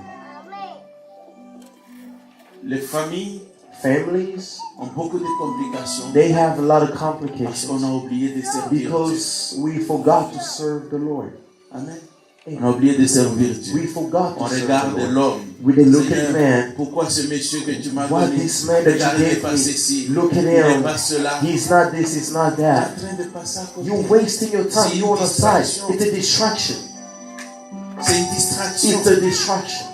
Les familles Families, ont beaucoup de complications they have a lot of parce complications qu'on a oublié de servir Dieu. because we forgot to serve the Lord. Amen. On a oublié de servir Dieu. We forgot On to serve regarde the Lord. l'homme. We didn't look Seigneur, at man. pourquoi ce monsieur que tu m'as What donné? this man that Regarde, you il n'est gave pas me, ceci. look at Il n'est him. pas cela. He's not this, he's not Tu es en that. train de passer à côté. You're wasting your time. C'est You're on une a side. distraction. It's a distraction. C'est une distraction. It's a distraction.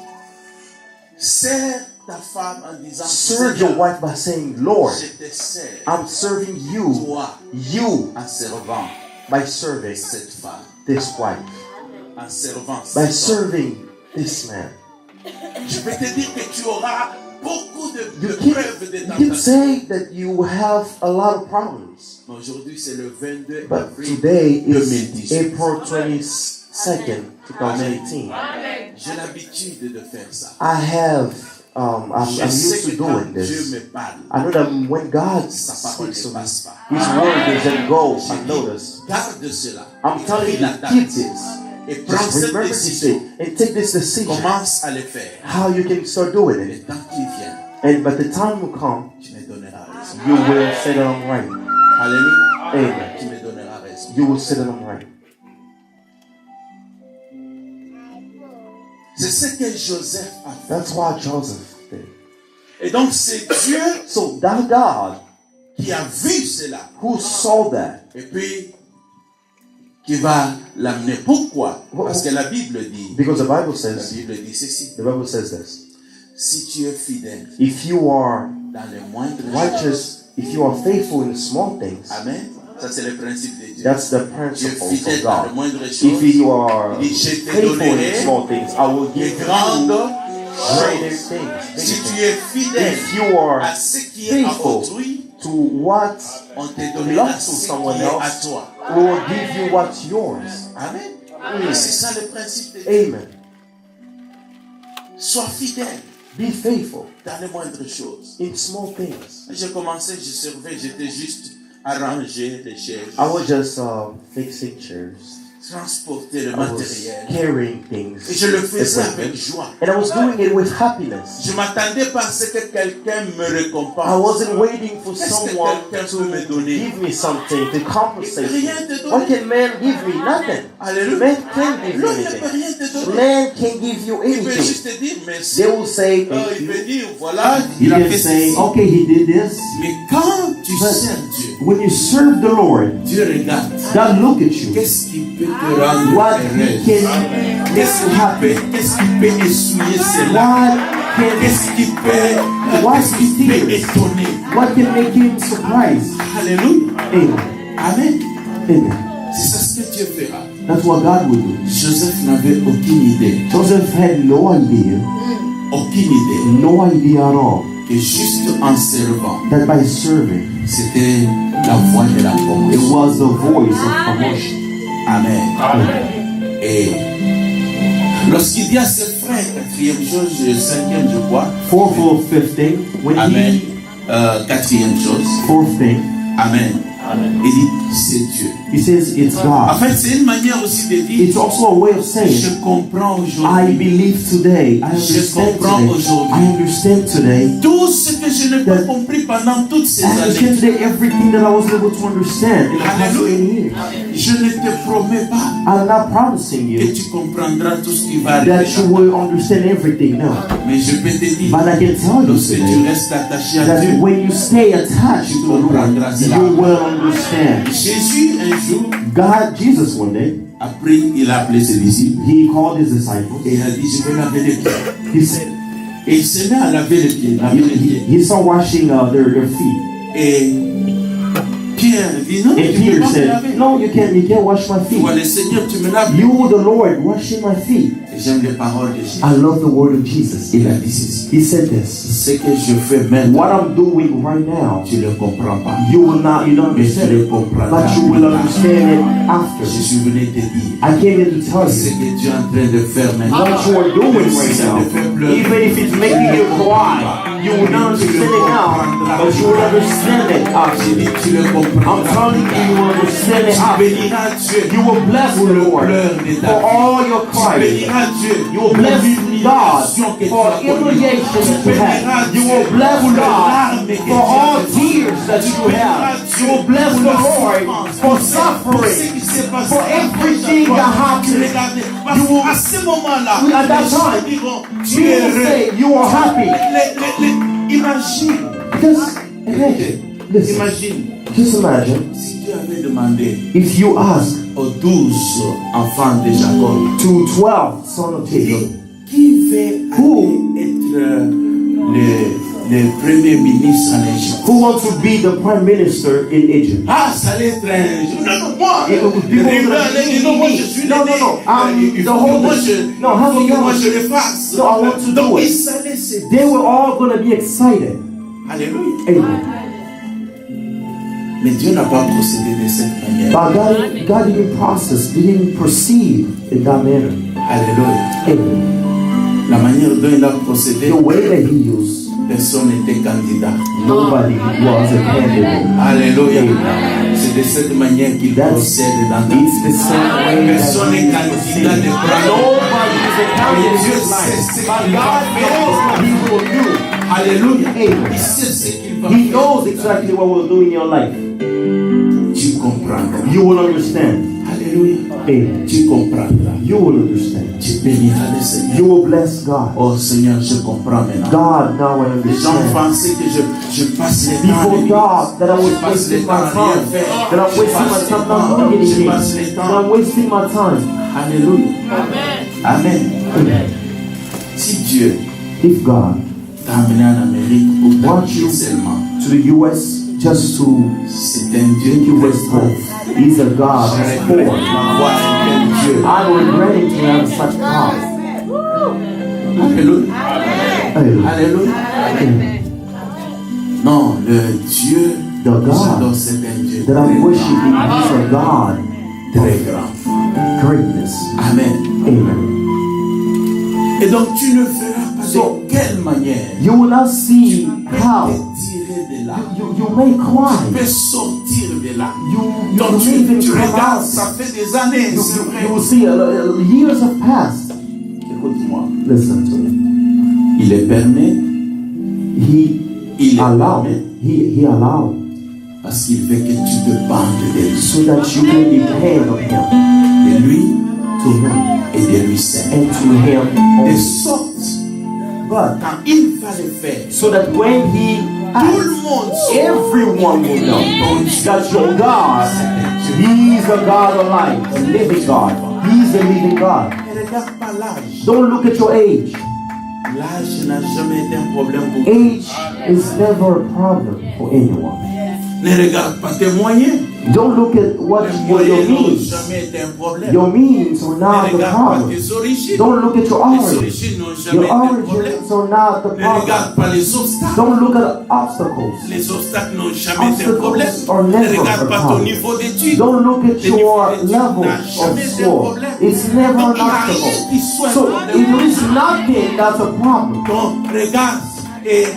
Sers ta femme en disant, serve your wife by saying, Lord, je te sers, I'm serving you, toi, you, en servant by serving cette femme, this wife, en servant by cet homme. serving this man. Je peux te dire que tu auras beaucoup de You preuves de can tentation. say that you have a lot of problems, Mais aujourd'hui, c'est le 22 but avril today is 2018. April 22nd, 2018. J'ai l'habitude de faire ça. I'm Je used sais to que quand doing Dieu this. me parle, I know that when God sa parole speaks ne to me, passe pas. His word doesn't go unnoticed. Garde cela. I'm telling you, Écris la date. keep this. Et prends Just cette remember this décision. thing and take this decision. Commence à le faire. How you can start doing Le it. temps qui vient, And by the time will come, tu me donneras raison. you will say that I'm right. Alléluia. Amen. Tu me donneras raison. You will say that I'm right. C'est ce que Joseph a fait. That's why Joseph did. Et donc c'est Dieu So that God qui a vu cela. who saw that, Et puis qui va l'amener. Pourquoi? Parce que la Bible dit, because the Bible la says, Bible dit ceci. the Bible says this. Si tu es fidèle If you are dans les moindres choses. righteous, if you are faithful in small things, Amen. Ça c'est le principe de Dieu. that's the Tu es principle fidèle of dans les God. moindres choses. If you are Il dit, je te faithful in donnerai small things, I will les give you grandes greater choses. things. Si tu es fidèle If you are à ce qui est à faithful autrui, to what on te donnera belongs to ce qui someone est à else, toi. we will give you what's yours. Amen. C'est ça le principe de Dieu. Amen. Sois fidèle Be faithful dans les moindres choses. in small things. J'ai commencé, je servais, j'étais juste arranger les chaises, I was just fixing chairs. transporter le I was matériel. carrying things. Et je le faisais equipment. avec joie. And I was doing it with happiness. Je m'attendais pas à ce que quelqu'un me I récompense. wasn't waiting for Qu'est-ce que someone quelqu'un to peut me donner? give me something, to compensate Rien me. te donner. What can man give me? Nothing. Alléluia. Man can't give you L'homme ne peut anything. rien te donner. Man can't give you Il peut anything. juste te dire merci. They will say Il thank you. peut dire voilà, He il a can fait say, ceci. okay, he did this. Mais quand tu But sers Dieu, When you serve the Lord, Dieu regarde. God look at you. Qu'est-ce qui peut te rendre What heureuse? can Qu'est-ce qui peut essuyer cela? what can Qu'est-ce qui peut, What qu'est-ce qui peut tears? étonner? what can make him surprised? Alléluia. Amen. Amen. Amen. C'est ça ce que Dieu fera. That's what God will do. Joseph n'avait aucune idée, Joseph had no idea at all, que juste en servant, that by serving, c'était la voix de la it promotion. was the voice of promotion. Amen. Et lorsqu'il dit à ses frères, quatrième chose, cinquième je crois, Fourth or fifth thing, when Amen. he, Quatrième chose, fourth thing, Amen. Il dit, c'est Dieu. he says it's En God. fait, c'est une manière aussi de dire, It's also a way of je saying, comprends I aujourd'hui. believe today, I Je understand comprends today, aujourd'hui. I understand today, Tout ce que je n'ai pas compris pendant toutes ces I understand années, today everything that I was able to understand in the past 10 years. je ne te promets pas I'm not promising que you tu comprendras tout ce qui va that arriver. you will understand everything, no. Mais je peux te dire, But I can tell you lorsque tu today restes attaché à that Dieu, when you stay attached to the Lord, you will understand. Jésus un jour, God, Jesus one day, après il a appelé ses disciples he called his disciples. et il a dit, je vais laver les pieds. He said, Et il se met à laver les pieds, laver les pieds. he started washing their feet. Et Pierre dit, non, And tu peux Peter pas me said, laver. no, you can't wash my feet. Toi, le Seigneur, tu me laves. You, the Lord, washing my feet. Et j'aime les paroles de Jésus. I love the word of Jesus. Il a dit ceci. He said this. Ce que je fais maintenant, What I'm doing right now, tu ne le comprends pas. you don't Mais tu understand le it, comprendras. but you will understand it after. Je suis venu te dire I came here to tell ce you que Dieu est en train de faire maintenant. what you are doing right now. Even if it's making you cry, you will not understand it now, but you will understand it J'ai after. dit, tu le comprends. I'm telling you, you will understand it Tu after. béniras Dieu. You will bless the Lord for all your Tu crying. béniras Dieu. You will bless God for humiliation that you have. You will bless God for all tears that you have. You will bless the Lord for suffering, for everything that happened. You will, à ce moment-là, At that time, les gens diront, tu You es will heureux. say you are happy. Imagine, Just listen, imagine, just imagine si Dieu avait demandé if you ask aux 12 enfants de Jacob, to 12 sons of Jacob, qui va être le premier ministre en Égypte. Who wants to be the prime minister in Egypt? Ah, ça allait être un... Moi, moi je suis no, il faut que moi je le fasse. No, I want to Donc do ils it. allaient se... They were all going to be excited. Alléluia. Amen. Mais Dieu n'a pas procédé de cette manière. But God didn't process, didn't proceed in that manner. Alléluia. Amen. La manière dont il a procédé, The way that he used, personne n'était candidat. nobody was a candidate. Alléluia. C'est de cette manière qu'il procède dans ta It's the same way that personne n'est candidat de prendre. nobody is a candidate Dieu in sait life. ce But qu'il va God knows what faire. he will do. Alléluia. Amen. Il sait ce qu'il va He faire. knows exactly what will do in your life. Tu comprendras. You will understand. Alléluia. Amen. Tu comprendras. You will understand. Tu béniras le Seigneur. You will bless God. Oh Seigneur, je comprends maintenant. God, now I Les gens understand. pensaient que je passe le temps. People thought that I was Je passe le wasting temps à my rien time. faire. That I'm Je wasting my passe le time temps. not doing Je anything. passe le That temps. I'm wasting my time. Alléluia. Amen. Amen. Si Dieu If God t'a amené en Amérique pour brought t'habiller you seulement, to the U.S. just to c'est un Dieu take qui you est West home, He's a God Je who's regrette poor. d'avoir un tel Dieu. I'm regretting to have such God. Alléluia. Amen. Alléluia. Amen. Non, le Dieu The que God j'adore, c'est un Dieu that I'm worshiping is a God très grand. greatness. Amen. Amen. Et donc tu ne verras pas de quelle manière You will not see how te tirer de là. you may Tu cry. peux sortir de là. You Donc may even tu come regardes, out. ça fait des années, c'est You vrai. will see years have passed. Écoute-moi, Listen to me. il est permis, He il est allowed. permis, He allowed parce qu'il veut que tu te bandes de lui, so that you can depend on Him, de lui to Him, et de lui seul. and to Him De only. sorte, But quand il va le faire, so that when He tout le acts, monde everyone will know that your God, He's a God of life, a living God. He's a living God. ne regarde pas l'âge. Don't look at your age. L'âge n'a jamais été un problème pour toi. Age is never a problem for anyone. Ne regarde pas tes moyens. Don't look at what Les your moyens n'ont means. jamais été un problème. Your means are Ne not the regarde pas problem. tes origines. Don't look at your Les origins. origines n'ont jamais Your été un problème. origins are not the Ne problem. regarde pas les obstacles. Don't look at obstacles. Les obstacles n'ont jamais été un problème. Obstacles are Ne never regarde a pas ton problem. niveau d'études. Don't look at Le niveau your d'études level n'a jamais of été un score. problème. It's never Donc, an il n'y a rien qui obstacle. soit un So problème. it is nothing that's a problem. Donc, regarde et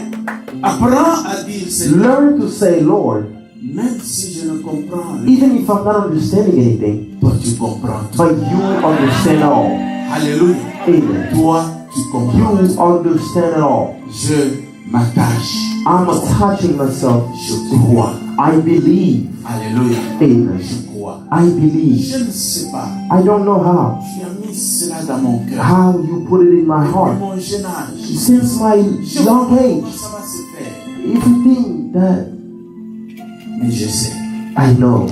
apprends à dire Seigneur, Learn to say, Lord, même si je ne comprends rien, even if I'm not understanding anything, toi tu comprends tout. but you understand all. Alléluia. Amen. Toi tu comprends. You understand it all. Je m'attache. I'm attaching myself. Je crois. I believe. Alléluia. Amen. Je crois. I believe. Je ne sais pas. I don't know how. Tu as mis cela dans mon cœur. How you put it in my Depuis heart. mon jeune âge. Since my Je young vois age, comment ça va se faire. if you think that Mais je sais. I know,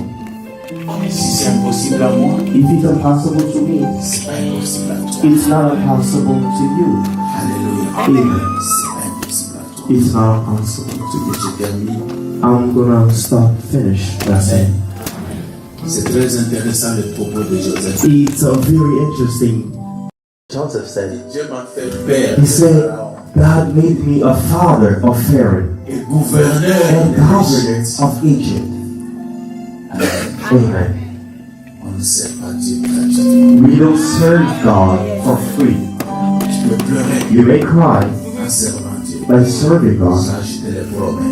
Si c'est impossible à moi, if it's impossible to me, c'est pas impossible à toi. it's not impossible to you. Alléluia. Amen. C'est pas impossible à toi. It's not impossible to you. Je termine. I'm gonna finish. That's it. C'est très intéressant le propos de Joseph. It's a very interesting. Joseph said, Dieu m'a fait père. he said, God made me a father of Pharaoh Et gouverneur and de governor l'Égypte. of Egypt. Amen. On ne sait pas Dieu gratuitement. We don't serve God for free. Tu peux pleurer You may cry en servant Dieu. by serving God. Ça, je te le promets.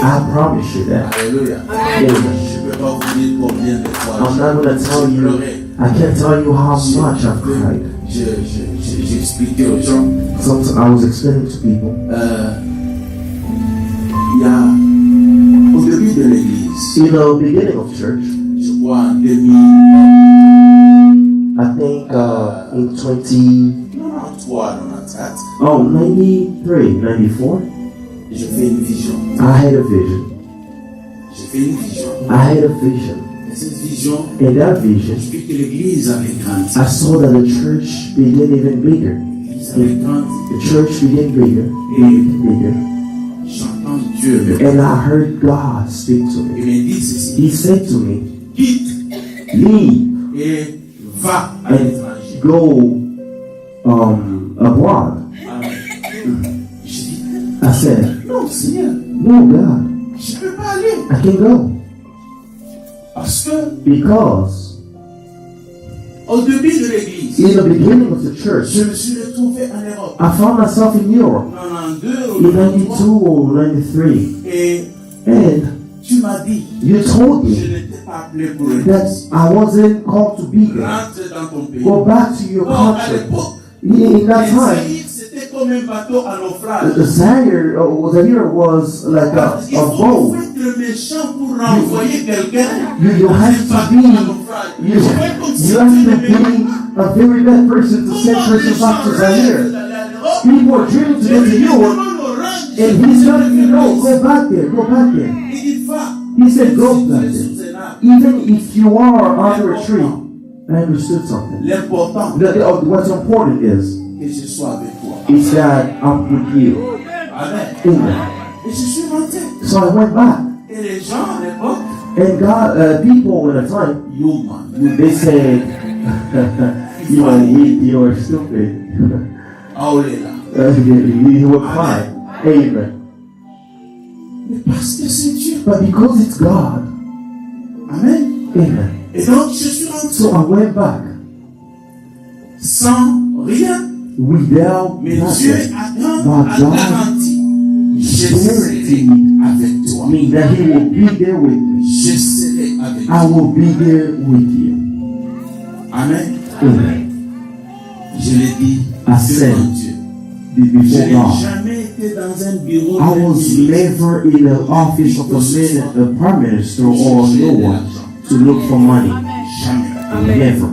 I promise you that. Alléluia. Amen. Je ne peux pas vous dire combien de fois I'm not going to tell j'ai you, pleuré. I can't tell you how much I've cried. J'ai expliqué aux gens. Sometimes I was explaining to people, Il y a au début de l'église, in the beginning of church, je crois en 2000, I think in 20, 93, oh, 93, 94, j'ai fait une vision. I had a vision. J'ai fait une vision. I had a vision. Et cette vision, In that vision, je vis que l'église avait grandi. I saw that the church became even bigger. L'église The church became bigger, bigger. J'entends Dieu me And I heard God speak to Il me. me dit ceci. He said to me, Quitte leave et va à and l'étranger. go abroad. Je dis, I said, non, Seigneur, no, God, je ne peux pas aller. I can't go. Parce que Because au début de l'église, in the beginning of the church, je me suis retrouvé en Europe. I found myself in Europe En 92 in ou 92 or 93. Et And tu m'as dit, you told je me ne t'ai pas appelé pour le that I wasn't called to be there. rentre dans ton pays. Go back to your Or, à country. l'époque, In that les time, Zaïre, c'était comme un bateau à naufrage. the Zaire was like Il a faut boat. être méchant pour renvoyer quelqu'un You dans have un to bateau be, à naufrage. you, C'est comme si you have tu to aimais be a very bad person to send comment les person back to gens rêvent Zaire. d'aller à l'Europe. People are dreaming to go to Europe, and he's telling me, no, go back there, go back there. Il dit, va. He said, go back Tu es there. sous un arbre. Even if you are under a tree, I understood something. L'important, What's important is que je sois avec toi. is that I'm with you. Amen. Amen. Et je suis rentré. So I went back, Et les gens à l'époque, and God, people at the time, you man, they said, you are weak, you are stupid. ah, oh là. He would cry. Amen. Mais parce que c'est Dieu. But because it's God, Amen. amen. Et donc, je suis rentré So I went back sans rien. without Mais Dieu nothing. a garanti. Je serai avec toi. Mean that He will be there with me. Je serai avec I toi. will be there with you. Amen. Amen. Je l'ai dit I said devant Dieu. Je before n'ai God, jamais été dans un bureau I d'un was ministre never in the office of a prime minister or no one to look for money. Jamais. Never.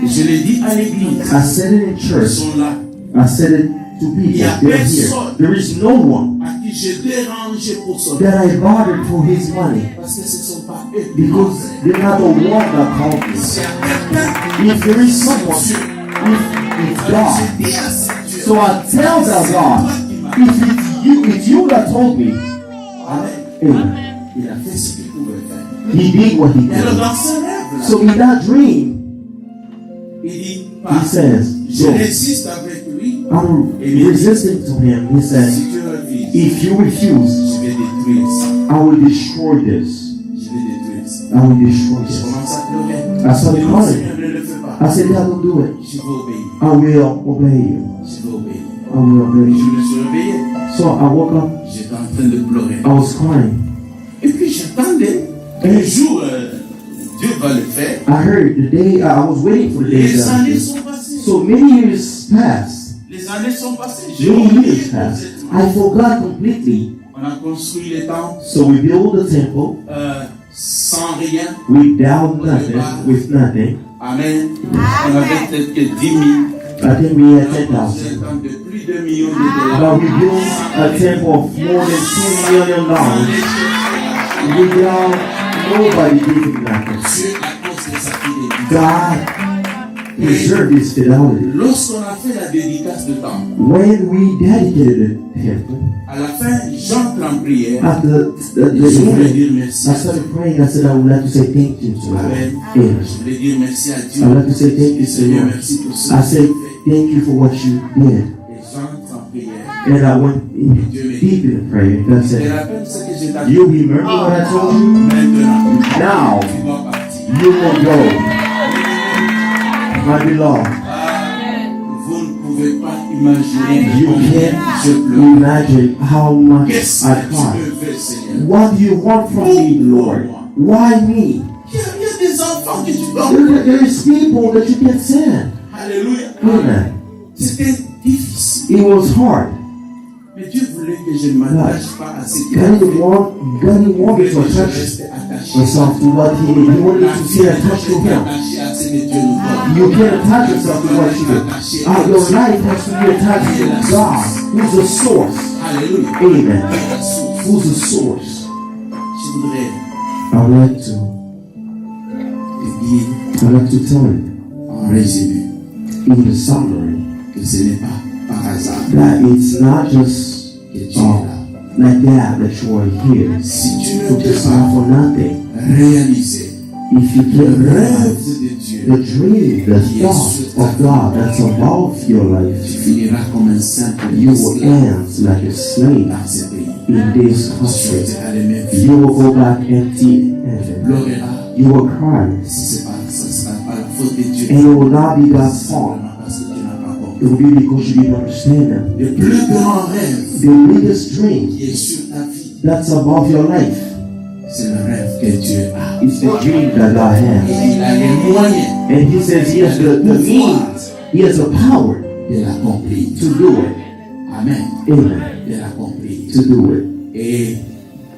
Je l'ai dit à l'église. I said it in Ils church. sont là. I said it to people. They're here. There is no one À qui je dérange pour son that I bothered for his money parce que ce ne sont pas eux. because they're not the one that called me. C'est à quelqu'un. If there is someone, it's God. Je dis à ce Dieu. So I tell that God, if it's you that told me, Amen. Il a fait ce qu'il pouvait faire. He did what he Et alors did. dans ce rêve-là, So in that dream, il dit, he says, je so résiste avec lui. I'm resisting to him. He says, Si tu refuses, if you refuse, je vais détruire ça. I will destroy this. Je vais détruire ça. I will destroy Je this. commence à pleurer. I started Et non, crying. Seigneur, ne le fais pas. I said, yeah, don't do it. Je vais obéir. I will obey you. Je vais obéir. I will obey Je you. me suis réveillé. So I woke up. J'étais en train de pleurer. I was crying. Et puis j'attendais. Un jour, Dieu va le faire. I heard the day, I was waiting for the day. Les années sont passées. So many years passed. Les années sont passées. J'ai Many oublié years passed. complètement. I forgot completely. On a construit les temples So we built the temple sans rien. without nothing, with nothing. Amen. On avait peut-être que 10 000. I think we had On a 10,000. construit un temple de plus de $1 million de But we built a temple of more than $2 million without nobody giving nothing. Dieu, à cause de sa fidélité. God preserved His fidelity. Lorsqu'on a fait la dédicace de temple, When we dedicated the temple, à la fin, j'entre en prière. at the Je voulais end, dire merci. I started praying. I said, I would like to say thank you to Amen. you. Amen. Je voulais dire merci à Dieu. I would like to say thank you to Seigneur, you. merci pour ce I que said, tu as thank you for what you did. fait. Et j'entre en prière. And I went deep in prayer. And I Je te said, rappelle ce que je t'ai dit. you remember what I told you? Maintenant, Now tu dois partir. you will go. My beloved, Vous ne pouvez pas imaginer you combien can't je pleure. imagine how much Qu'est-ce I que tu cried. me veux, Seigneur? What do you want from me, Lord? Why me? Il y a des enfants que tu dois. There's people that you can send. Alléluia. Amen. C'était difficile. It was hard. Mais Dieu voulait que je ne m'attache pas à ce qu'il a God fait. didn't want me Que to je attach reste attaché. myself to what He did. He wanted me to stay attached to Him. Attaché à ce que Dieu nous donne. You can't attach yourself to what you do. Your life has to be attached to God, who's the source. Alléluia. Amen. La source. Who's the source? Je voudrais I would like to te dire tell you en résumé in the summary que Et ce n'est pas par hasard that it's not just que tu es là. like that you are here. Si tu ne To peux just pas not for nothing. réaliser If you le can rêve realize de Dieu, the dream, the thought of God that's above your tu life, finiras comme un simple you will esclave end like a slave dans ce pays. in this Tu country. seras les mêmes filles. You will go back empty-handed. Pleureras. You will cry. Si ce ne sera pas la faute de Dieu. And it will not be God's fault. Simplement parce que tu n'as pas compris. It will be because you didn't understand them. Le plus grand rêve The biggest dream qui est sur ta vie, that's above your life c'est le rêve que Dieu a. is the dream that God has. Et il a les moyens And He says He has the means, He has the power de l'accomplir. to do it. Amen. Amen. De l'accomplir. To do it. Et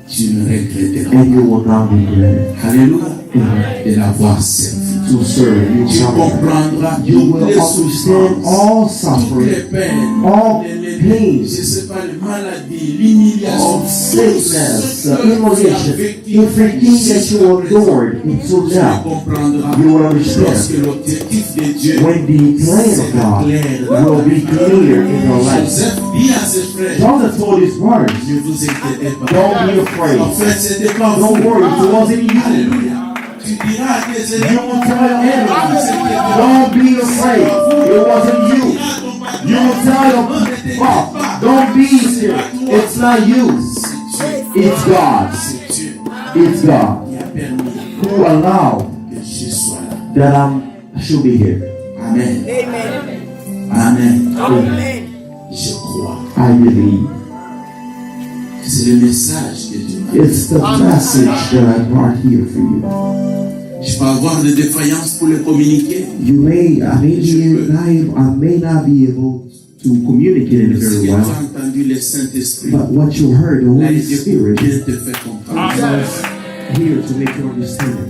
tu ne regretteras And you will not regret it. pas. Alléluia. Amen. De l'avoir servi. To serve you. Tu comprendras You toutes will les understand souffrances, all toutes suffering, les peines, all je pain, ne sais pas, les maladies, l'humiliation, all sickness, tout ce que tu as humiliation, vécu, everything that you endured until tu now. comprendras You will understand lorsque l'objectif de Dieu when the plan of God will be clear in your life. Joseph dit à ses frères, Joseph told his brothers, ne vous inquiétez pas. don't be afraid. En fait, c'était pas Don't vous. worry, it wasn't you. Alléluia. Tu diras à tes You ennemis, will tell your enemies, don't be afraid. It wasn't you. You will tell them, oh, don't be scared. It's not you. It's God. c'est Dieu It's God qui a permis who allowed que je sois là. that I should be here. Amen. Amen. Amen. Je crois. I believe. C'est le message que Dieu m'a It's the message that I brought here for you. Je peux avoir des défaillances pour le communiquer. I may not be able to communicate it Si very tu as well, entendu le Saint-Esprit, but what you heard, the là, Holy il Dieu Spirit bien te fait comprendre. is here to make you understand it.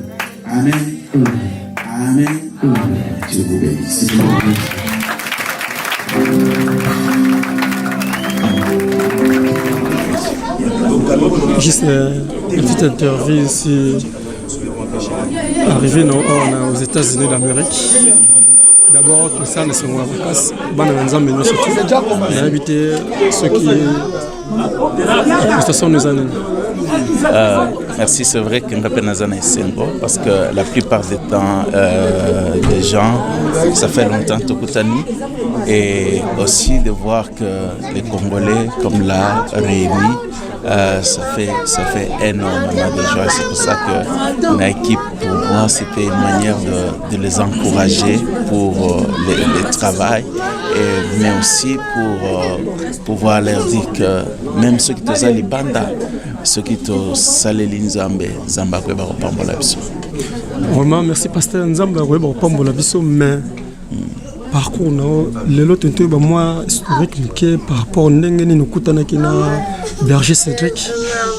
Amen. Amen. Amen. Amen. Dieu vous bénisse. Juste une petite interview ici. Arrivé aux États-Unis d'Amérique. D'abord, tout ça, c'est mon vacances. On a habité ce qui est nous années. Merci, c'est vrai que Ngapenazana est Sengo parce que la plupart des temps, des gens, ça fait longtemps Tokutani, et aussi de voir que les Congolais, comme là, réunis, ça fait énormément de joie. C'est pour ça que une équipe, pour moi, c'était une manière de les encourager pour le travail, mais aussi pour pouvoir leur dire que même ceux qui te salent banda, ceux qui te salent l'inzambe, zamba kweba kopambola biso. Vraiment, merci pasteur Nzamba kweba kopambola biso, mais parcours les lots tento ba moi historique que par rapport ndenge ni nokutana kina Berger Cédric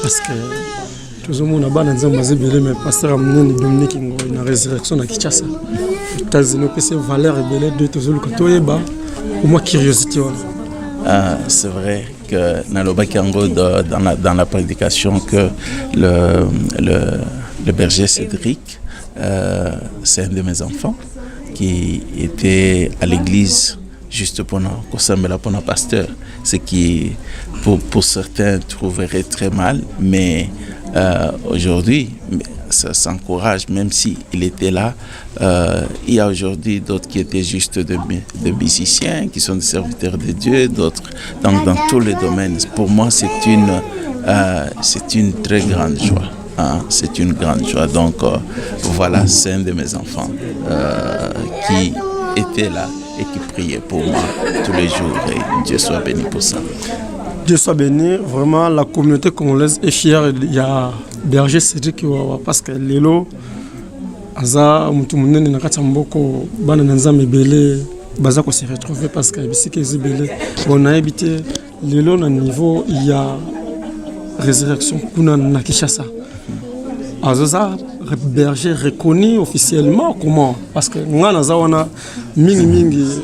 parce que tout le monde a bana Nzamba zebele, mais pasteur Amneni Dominique ngo na résurrection na Kinshasa. États-Unis c'est valeur ebele de tozolu kotoyeba au moins curiosité. C'est vrai que dans la prédication que le berger Cédric, c'est un de mes enfants qui était à l'église juste pour un pasteur, ce qui pour certains trouverait très mal, mais aujourd'hui ça s'encourage, même s'il était là. Il y a aujourd'hui d'autres qui étaient juste des musiciens, qui sont des serviteurs de Dieu, d'autres donc dans tous les domaines. Pour moi, c'est une très grande joie. C'est une grande joie. Donc voilà, c'est un de mes enfants qui était là et qui priait pour moi tous les jours. Et Dieu soit béni pour ça. Dieu soit béni. Vraiment, la communauté congolaise est fière. Il y a Berger Cédric parce que Lelo, Aza, Moutoumounen, Nakatsamboko, Bana Nzambe Belé, Bazako s'est retrouvé parce que Bissike Zibélé. On a habité Lelo, à niveau, il y a résurrection Kuna Nakishasa. Aza, Berger reconnu officiellement comment? Parce que nous avons Mingi,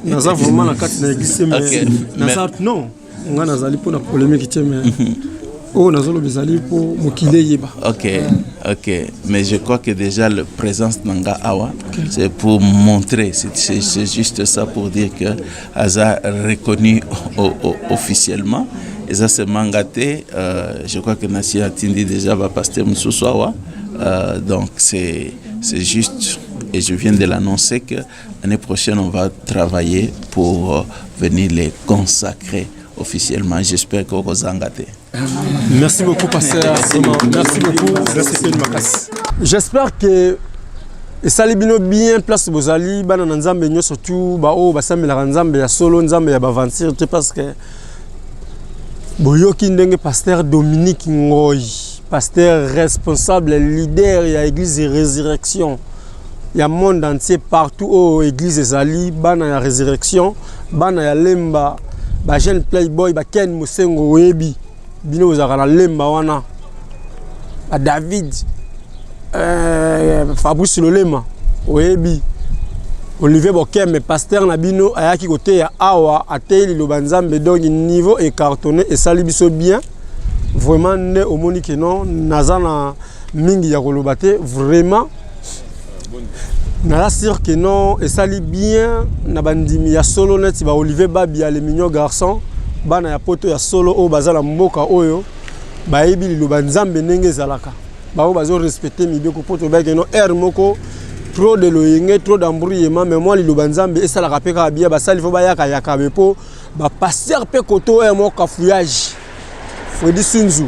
nous avons vraiment la carte d'église, mais non. On a pour la polémique, mais Oh, nazolo bezali pour mokile yeba. Ok. Mais je crois que déjà la présence d'Anga Awa, c'est pour montrer, c'est juste ça pour dire que Aza reconnu officiellement. Et ça c'est mangaté. Je crois que Nassi Atindi déjà va passer Moussou Awa. Donc c'est juste, et je viens de l'annoncer que l'année prochaine on va travailler pour venir les consacrer officiellement. J'espère que vous en gâtez. Merci beaucoup, pasteur. Merci beaucoup. J'espère que ça les bien place bozali bana nzambe nyo surtout ba o basamela nzambe ya solo nzambe ya bavantir parce que boyoki ndenge pasteur Dominique Ngoy, pasteur responsable leader ya église de résurrection ya monde entier partout au église ezali bana ya résurrection bana ya lemba ba jeune playboy ba Ken Musengo webi bino ozaka na lemba wana ba David Fabrice Lolema webi Olivier Bokeme pasteur na bino ayaki côté ya awa ateli lobanzambe donc niveau écartonné et sali biso bien vraiment ne omoni que non nazana mingi ya kolobate vraiment na sûr que non et sali bien na bandimi ya solo net ba Olivier Babia le mignon garçon bana ya poto ya solo o bazala mboka oyo ba yebi lobanzambe ndenge zalaka ba o bazo respecter mibeko poto ba que non air moko trop de loyenge trop d'embrouillement mais moi lilobanzambe et ça la rappelle ka bien ba sali fo ba yaka yaka bepo ba pasteur pe koto e mo kafouillage Fredi Sunzu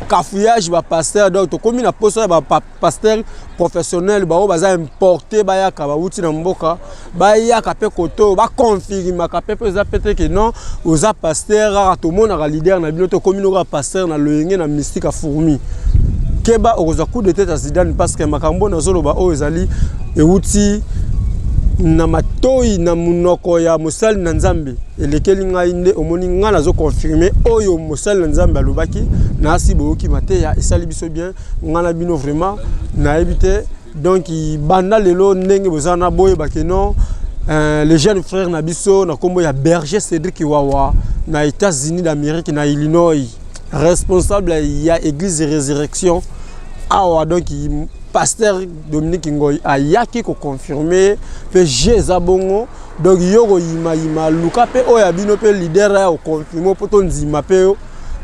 cafouillage ba pasteur donc to komi na poste ba pasteur professionnel ba o baza importer ba yaka ba wuti na mboka ba yaka pe koto ba confirmer ka pe za peut-être que non oza pasteur ra to mona ka leader na bino to komi no ka pasteur na loyenge na mystique a fourmi keba oza coup de tête à Zidane parce que makambo na zolo ba o ezali e wuti na matoi na munoko ya mosali na nzambe elekeli ngai nde omoni nga nazo confirmer oyo mosali na nzambe alobaki na asibo ki mateya esali biso bien nga na bino vraiment na ebité donc banda lelo ndenge bozana boye bakeno les jeunes frères na biso na kombo ya Berger Cédric Wawa na États-Unis d'Amérique na Illinois responsable ya église de résurrection awa donc pasteur Dominique Ngoy a yaki ko confirmer pe Jésus bongo donc yoko yima luka pe oya bino pe leader ya o confirmer poto nzima pe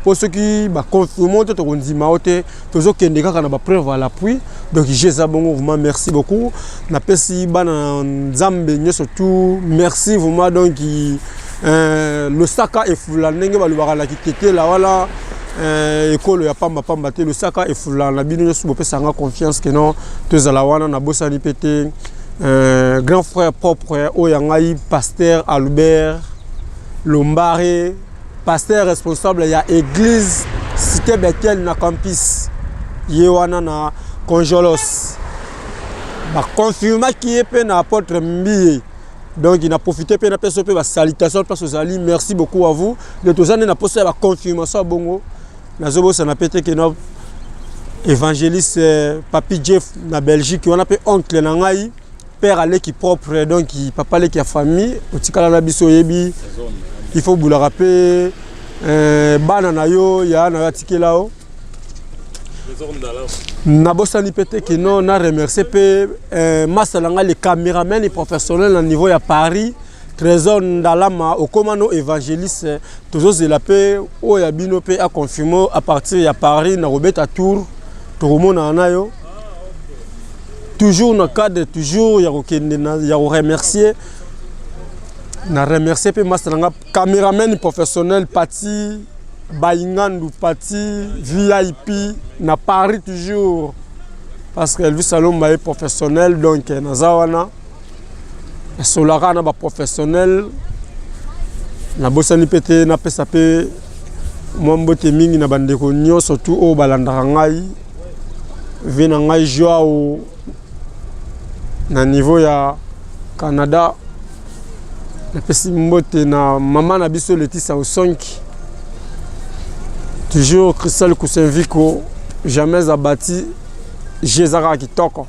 pour ceux qui ba confirmer to nzima ote tozo kende kaka na ba preuve à l'appui donc Jésus bongo vraiment merci beaucoup na pesi bana nzambe nyoso tout merci vraiment donc le saka e fula ndenge ba lubaka la kitete la wala école ya pamba te le saka e fula na bino nyoso bo pesa nga confiance que non tozala wana na bosani pété grand frère propre oya ngai pasteur Albert Lombare pasteur responsable ya église cité Bethel na campus yewana na Conjolos ba confirma qui est pe na apôtre Mbiye. Donc il a profité pour la salutation parce que merci beaucoup à vous de tous années na posé la confirmation bongo na zobo ça n'a pété que notre évangéliste Papi Jeff na Belgique on appelle oncle na ngai père ale qui propre donc papa ale qui a famille otikala na biso yebi il faut vous le rappeler bana na yo ya na tikela o Nabosani pété que non na remercié pe masalanga les caméramans et professionnels au niveau à Paris Trésor Ndalama au commando évangéliste toujours de la paix au yabino pe a confirmé à partir de Paris na Robeta Tour tout le monde en a yo toujours dans cadre toujours ya remercier na remercier pe masalanga caméraman professionnel parti Baingandu parti VIP na Paris toujours parce que Elvis Salomba est professionnel donc nazawana solara na ba professionnel na bosani pété na pesa pe mombote mingi na bandeko nyo surtout au balanda ngai vina ngai joao na niveau ya Canada na pesi mbote na mama na biso Laetitia Osonki toujours Christelle Koussenviko, jamais abattu, Jézara Kitoko.